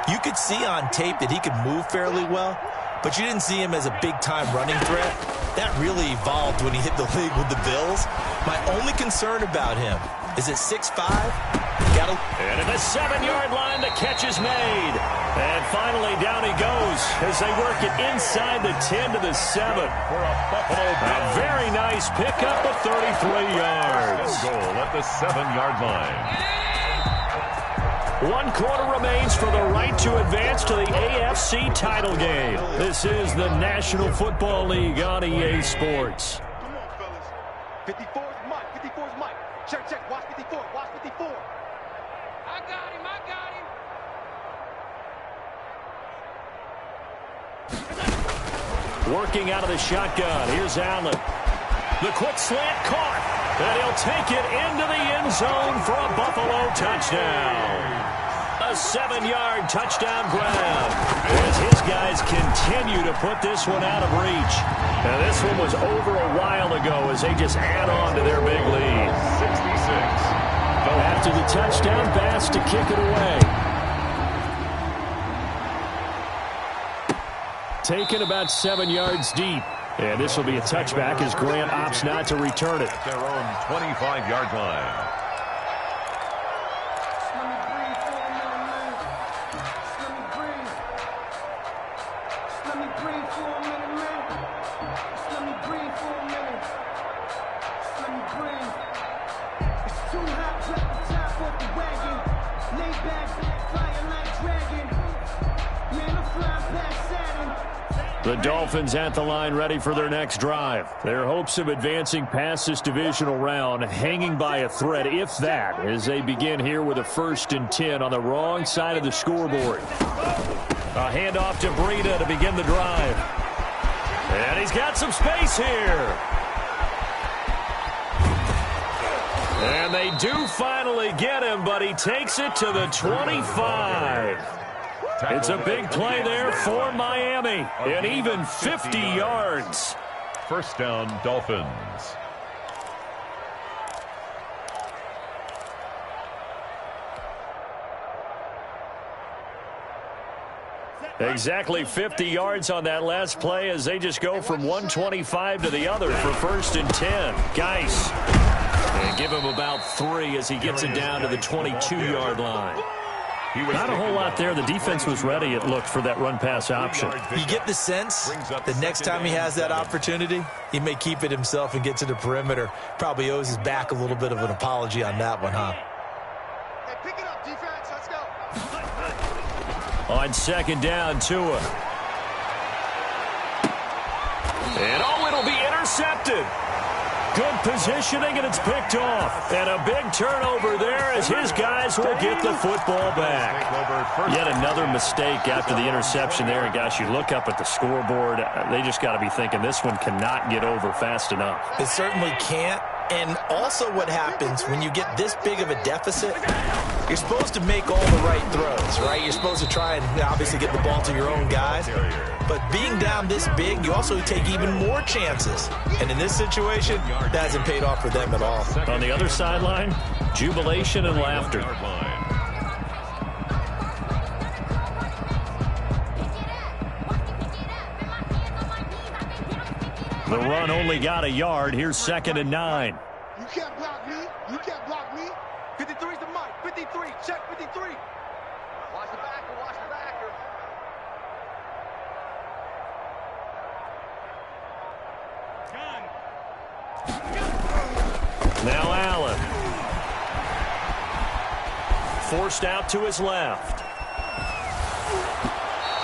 you could see on tape that he could move fairly well, but you didn't see him as a big-time running threat. That really evolved when he hit the league with the Bills. My only concern about him is at 6'5", and at the 7-yard line, the catch is made. And finally, down he goes as they work it inside the 10 to the 7. For a Buffalo Bill. A very nice pickup of 33 yards. Goal at the 7-yard line. 1 quarter remains for the right to advance to the AFC title game. This is the National Football League on EA Sports. Come on, fellas. 54 is Mike. 54 is Mike. Check, check. Watch 54. Watch 54. I got him. I got him. Working out of the shotgun. Here's Allen. The quick slant caught. And he'll take it into the end zone for a Buffalo touchdown. A 7-yard touchdown grab as his guys continue to put this one out of reach. Now this one was over a while ago as they just add on to their big lead. 66. After the touchdown pass to kick it away. Taken about 7 yards deep. And this will be a touchback as Grant opts not to return it. At their own 25-yard line. The Dolphins at the line ready for their next drive. Their hopes of advancing past this divisional round hanging by a thread, if that, as they begin here with a 1st and 10 on the wrong side of the scoreboard. A handoff to Breida to begin the drive. And he's got some space here. And they do finally get him, but he takes it to the 25. It's a big play there for Miami, and even 50 yards. First down, Dolphins. Exactly 50 yards on that last play as they just go from 125 to the other for 1st and 10. Geis. And give him about 3 as he gets it down to the 22-yard line. Not a whole lot there. The defense was ready, it looked, for that run-pass option. You get the sense the next time he has that opportunity, he may keep it himself and get to the perimeter. Probably owes his back a little bit of an apology on that one, huh? Hey, pick it up, defense. Let's go. On 2nd down, Tua. And, oh, it'll be intercepted. Good positioning, and it's picked off. And a big turnover there as his guys will get the football back. Yet another mistake after the interception there. And, guys, you look up at the scoreboard, they just got to be thinking this one cannot get over fast enough. It certainly can't. And also what happens when you get this big of a deficit, you're supposed to make all the right throws, right? You're supposed to try and obviously get the ball to your own guys. But being down this big, you also take even more chances. And in this situation, that hasn't paid off for them at all. On the other sideline, jubilation and laughter. The run only got a yard. Here's 2nd and 9. You can't block me. You can't block me. 53's the mic. 53. Check 53. Watch the backer. Watch the backer. Now Allen. Forced out to his left.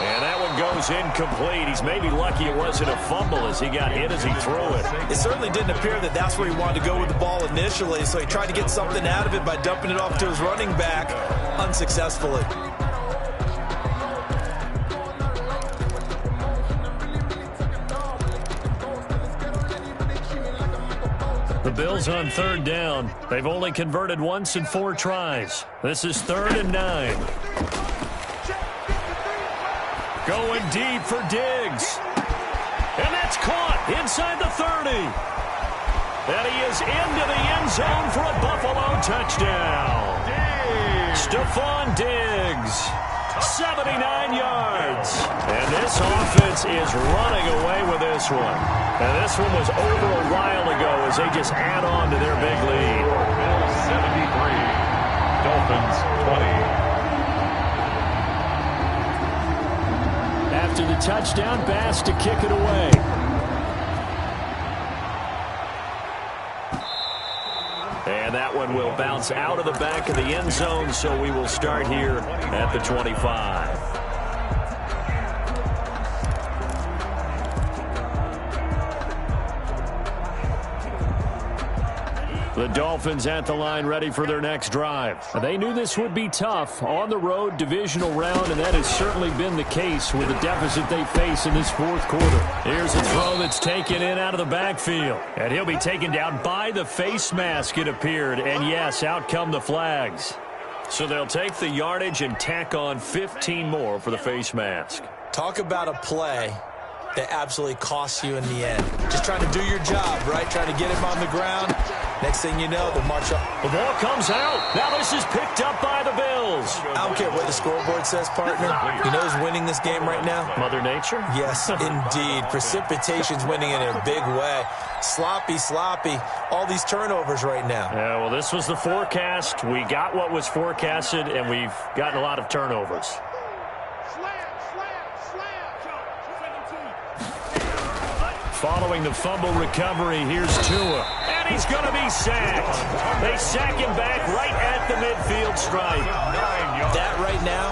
And that one goes incomplete. He's maybe lucky it wasn't a fumble as he got hit as he threw it. It certainly didn't appear that that's where he wanted to go with the ball initially, so he tried to get something out of it by dumping it off to his running back unsuccessfully. The Bills on 3rd down. They've only converted once in 4 tries. This is 3rd and 9. Going deep for Diggs. And that's caught inside the 30. And he is into the end zone for a Buffalo touchdown. Stephon Diggs, 79 yards. And this offense is running away with this one. And this one was over a while ago as they just add on to their big lead. Bills 73, Dolphins 20. After the touchdown, Bass to kick it away. And that one will bounce out of the back of the end zone, so we will start here at the 25. The Dolphins at the line ready for their next drive. They knew this would be tough on the road divisional round, and that has certainly been the case with the deficit they face in this 4th quarter. Here's a throw that's taken in out of the backfield. And he'll be taken down by the face mask, it appeared. And yes, out come the flags. So they'll take the yardage and tack on 15 more for the face mask. Talk about a play that absolutely costs you in the end. Just trying to do your job, right? Trying to get him on the ground. Next thing you know, they'll march up. The ball comes out. Now this is picked up by the Bills. I don't care what the scoreboard says, partner. You know who's winning this game right now? Mother Nature? Yes, indeed. Precipitation's winning in a big way. Sloppy. All these turnovers right now. Yeah, well, this was the forecast. We got what was forecasted, and we've gotten a lot of turnovers. Following the fumble recovery, here's Tua. And he's going to be sacked. They sack him back right at the midfield stripe. That right now,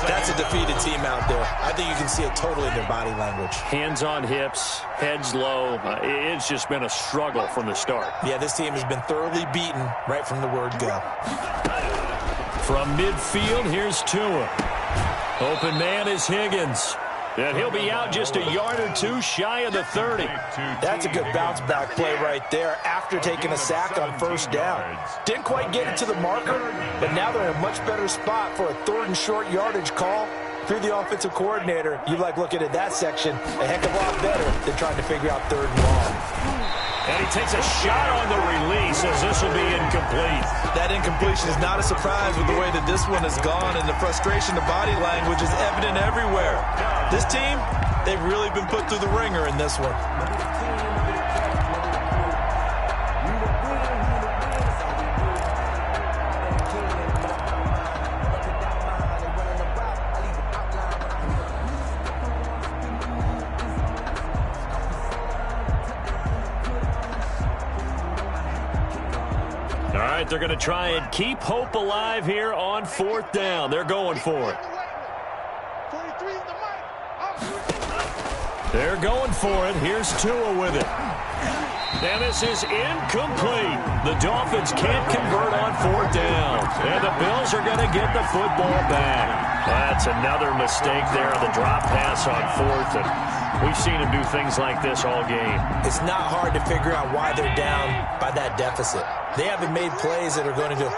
that's a defeated team out there. I think you can see it totally in their body language. Hands on hips, heads low. It's just been a struggle from the start. Yeah, this team has been thoroughly beaten right from the word go. From midfield, here's Tua. Open man is Higgins. And he'll be out just a yard or two shy of the 30. That's a good bounce-back play right there after taking a sack on 1st down. Didn't quite get it to the marker, but now they're in a much better spot for a 3rd and short yardage call. Through the offensive coordinator, you like looking at that section a heck of a lot better than trying to figure out 3rd and long. And he takes a shot on the release as this will be incomplete. That incompletion is not a surprise with the way that this one has gone, and the frustration, the body language is evident everywhere. This team, they've really been put through the ringer in this one. They're going to try and keep hope alive here on 4th down. They're going for it. They're going for it. Here's Tua with it. And this is incomplete. The Dolphins can't convert on 4th down. And the Bills are going to get the football back. That's another mistake there on the drop pass on 4th. And we've seen them do things like this all game. It's not hard to figure out why they're down by that deficit. They haven't made plays that are going to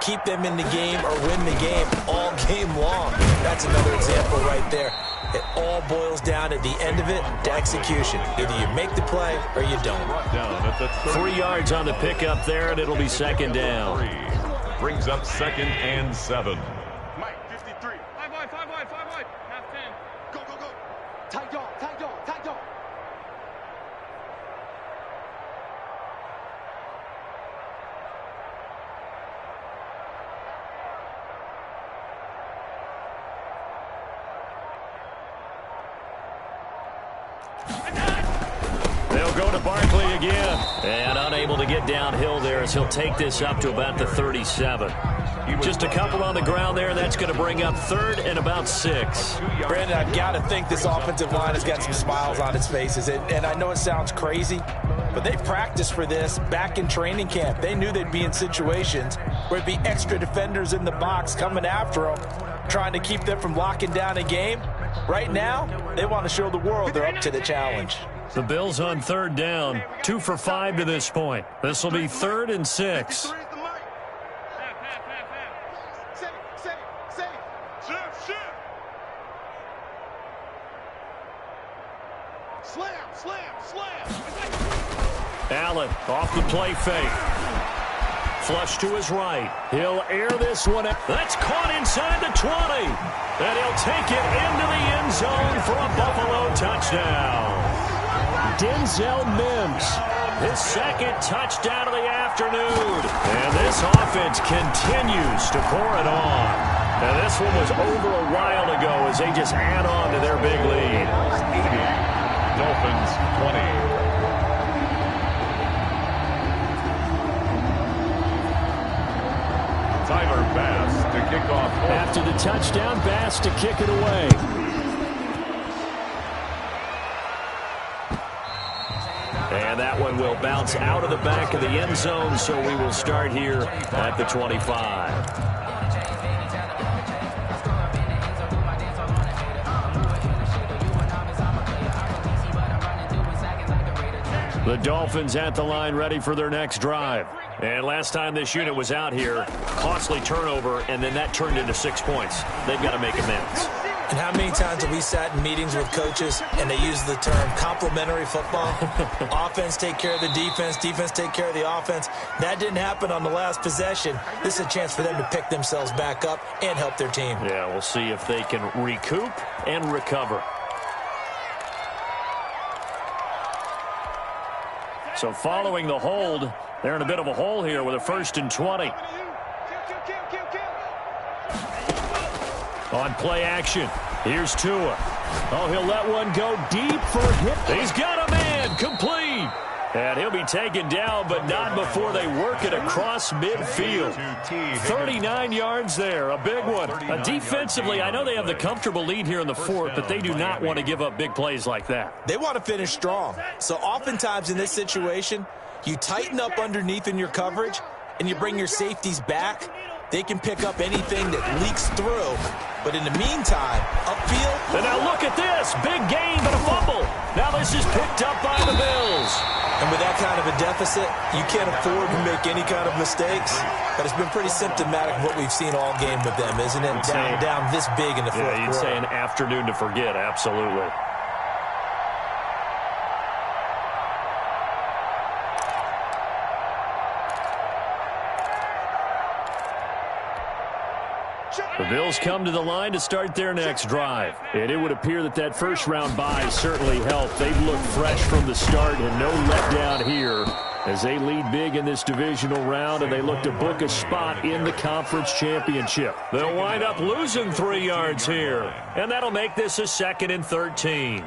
keep them in the game or win the game all game long. That's another example right there. It all boils down at the end of it to execution. Either you make the play or you don't. 3 yards on the pickup there, and it'll be 2nd down. Brings up 2nd and 7. Mike, 53. 5 wide, 5 wide, 5 wide. Half 10. Go, go, go. Tight dog, tight dog, tight dog. They'll go to Barkley again. And unable to get downhill there as he'll take this up to about the 37. Just a couple on the ground there, and that's going to bring up 3rd and about 6. Brandon, I've got to think this offensive line has got some smiles on its faces. And I know it sounds crazy, but they practiced for this back in training camp. They knew they'd be in situations where it'd be extra defenders in the box coming after them, trying to keep them from locking down a game. Right now, they want to show the world they're up to the challenge. The Bills on 3rd down, 2 for 5 to this point. This will be 3rd and 6. Allen off the play fake. Flush to his right. He'll air this one. That's caught inside the 20. And he'll take it into the end zone for a Buffalo touchdown. Denzel Mims, his 2nd touchdown of the afternoon. And this offense continues to pour it on. And this one was over a while ago as they just add on to their big lead. Dolphins 20. Tyler Bass to kick off. After the touchdown, Bass to kick it away. And that one will bounce out of the back of the end zone, so we will start here at the 25. The Dolphins at the line ready for their next drive. And last time this unit was out here, costly turnover, and then that turned into 6 points. They've got to make amends. And how many times have we sat in meetings with coaches and they use the term complementary football? Offense take care of the defense, defense take care of the offense. That didn't happen on the last possession. This is a chance for them to pick themselves back up and help their team. Yeah, we'll see if they can recoup and recover. So following the hold, they're in a bit of a hole here with a 1st and 20. On play action, here's Tua. Oh, he'll let one go deep for a hit. He's got a man, complete. And he'll be taken down, but not before they work it across midfield. 39 yards there, a big one. Defensively, I know they have the comfortable lead here in the 4th, but they do not want to give up big plays like that. They want to finish strong. So oftentimes in this situation, you tighten up underneath in your coverage, and you bring your safeties back. They can pick up anything that leaks through. But in the meantime, upfield. And now look at this. Big gain, but a fumble. Now this is picked up by the Bills. And with that kind of a deficit, you can't afford to make any kind of mistakes. But it's been pretty symptomatic of what we've seen all game with them, isn't it? Down this big in the fourth quarter. You'd say an afternoon to forget, absolutely. The Bills come to the line to start their next drive. And it would appear that that first-round bye certainly helped. They've looked fresh from the start and no letdown here as they lead big in this divisional round, and they look to book a spot in the conference championship. They'll wind up losing 3 yards here, and that'll make this a 2nd and 13.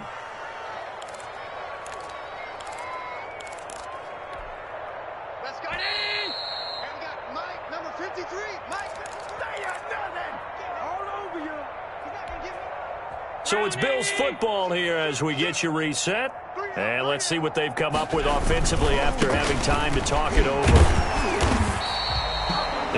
Let's go. And we got Mike, number 53. Mike, say nothing. All over you. He's not going to give me. So it's Bills football here as we get you reset. And let's see what they've come up with offensively after having time to talk it over.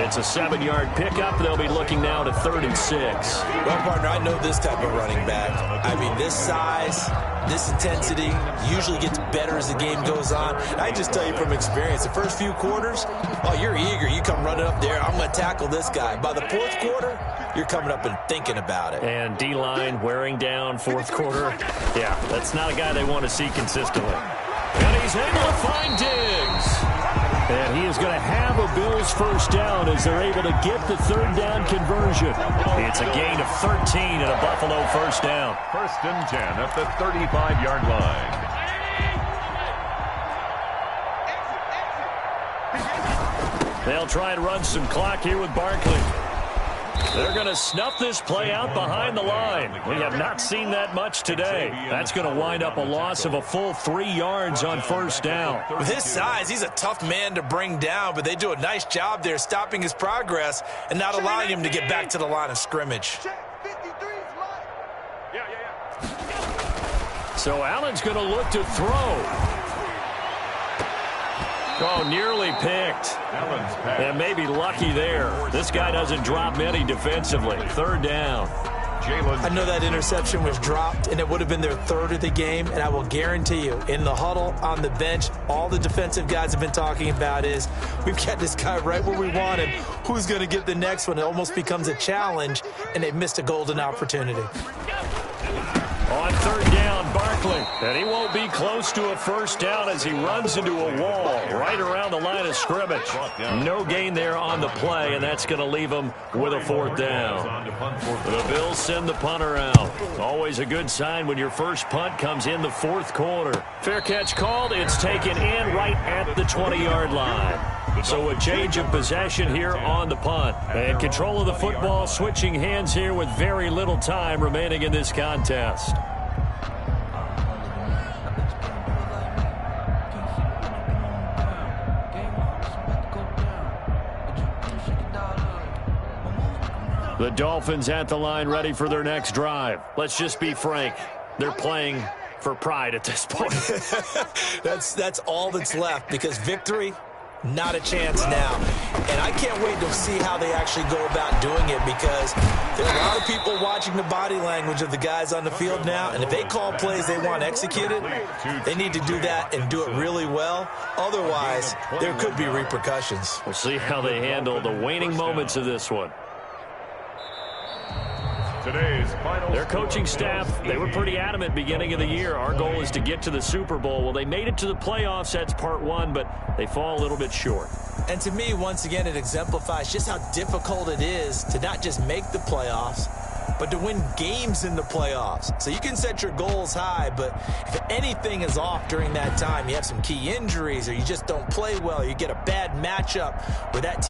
It's a 7-yard pickup. They'll be looking now to 3rd and 6. Well, partner, I know this type of running back. I mean, this size, this intensity usually gets better as the game goes on. And I just tell you from experience, the first few quarters, oh, you're eager. You come running up there, I'm going to tackle this guy. By the 4th quarter, you're coming up and thinking about it. And D-line wearing down 4th quarter. Yeah, that's not a guy they want to see consistently. And he's able to find Diggs. And he is going to have a Bills first down as they're able to get the 3rd down conversion. It's a gain of 13 and a Buffalo first down. 1st and 10 at the 35-yard line. They'll try and run some clock here with Barkley. They're going to snuff this play out behind the line. We have not seen that much today. That's going to wind up a loss of a full 3 yards on first down. With his size, he's a tough man to bring down, but they do a nice job there stopping his progress and not allowing him to get back to the line of scrimmage. So Allen's going to look to throw. Oh, nearly picked. And maybe lucky there. This guy doesn't drop many defensively. 3rd down. I know that interception was dropped, and it would have been their 3rd of the game, and I will guarantee you, in the huddle, on the bench, all the defensive guys have been talking about is, we've got this guy right where we want him. Who's going to get the next one? It almost becomes a challenge, and they missed a golden opportunity. On 3rd down, Barkley. And he won't be close to a first down as he runs into a wall right around the line of scrimmage. No gain there on the play, and that's going to leave him with a 4th down. The Bills send the punter out. Always a good sign when your first punt comes in the 4th quarter. Fair catch called. It's taken in right at the 20-yard line. So a change of possession here on the punt. And control of the football switching hands here with very little time remaining in this contest. The Dolphins at the line ready for their next drive. Let's just be frank. They're playing for pride at this point. That's all that's left because victory, not a chance now. And I can't wait to see how they actually go about doing it because there are a lot of people watching the body language of the guys on the field now. And if they call plays they want executed, they need to do that and do it really well. Otherwise, there could be repercussions. We'll see how they handle the waning moments of this one. Their coaching staff, they were pretty adamant beginning of the year. Our goal is to get to the Super Bowl. Well, they made it to the playoffs. That's part 1, but they fall a little bit short. And to me, once again, it exemplifies just how difficult it is to not just make the playoffs, but to win games in the playoffs. So you can set your goals high, but if anything is off during that time, you have some key injuries or you just don't play well, you get a bad matchup where that team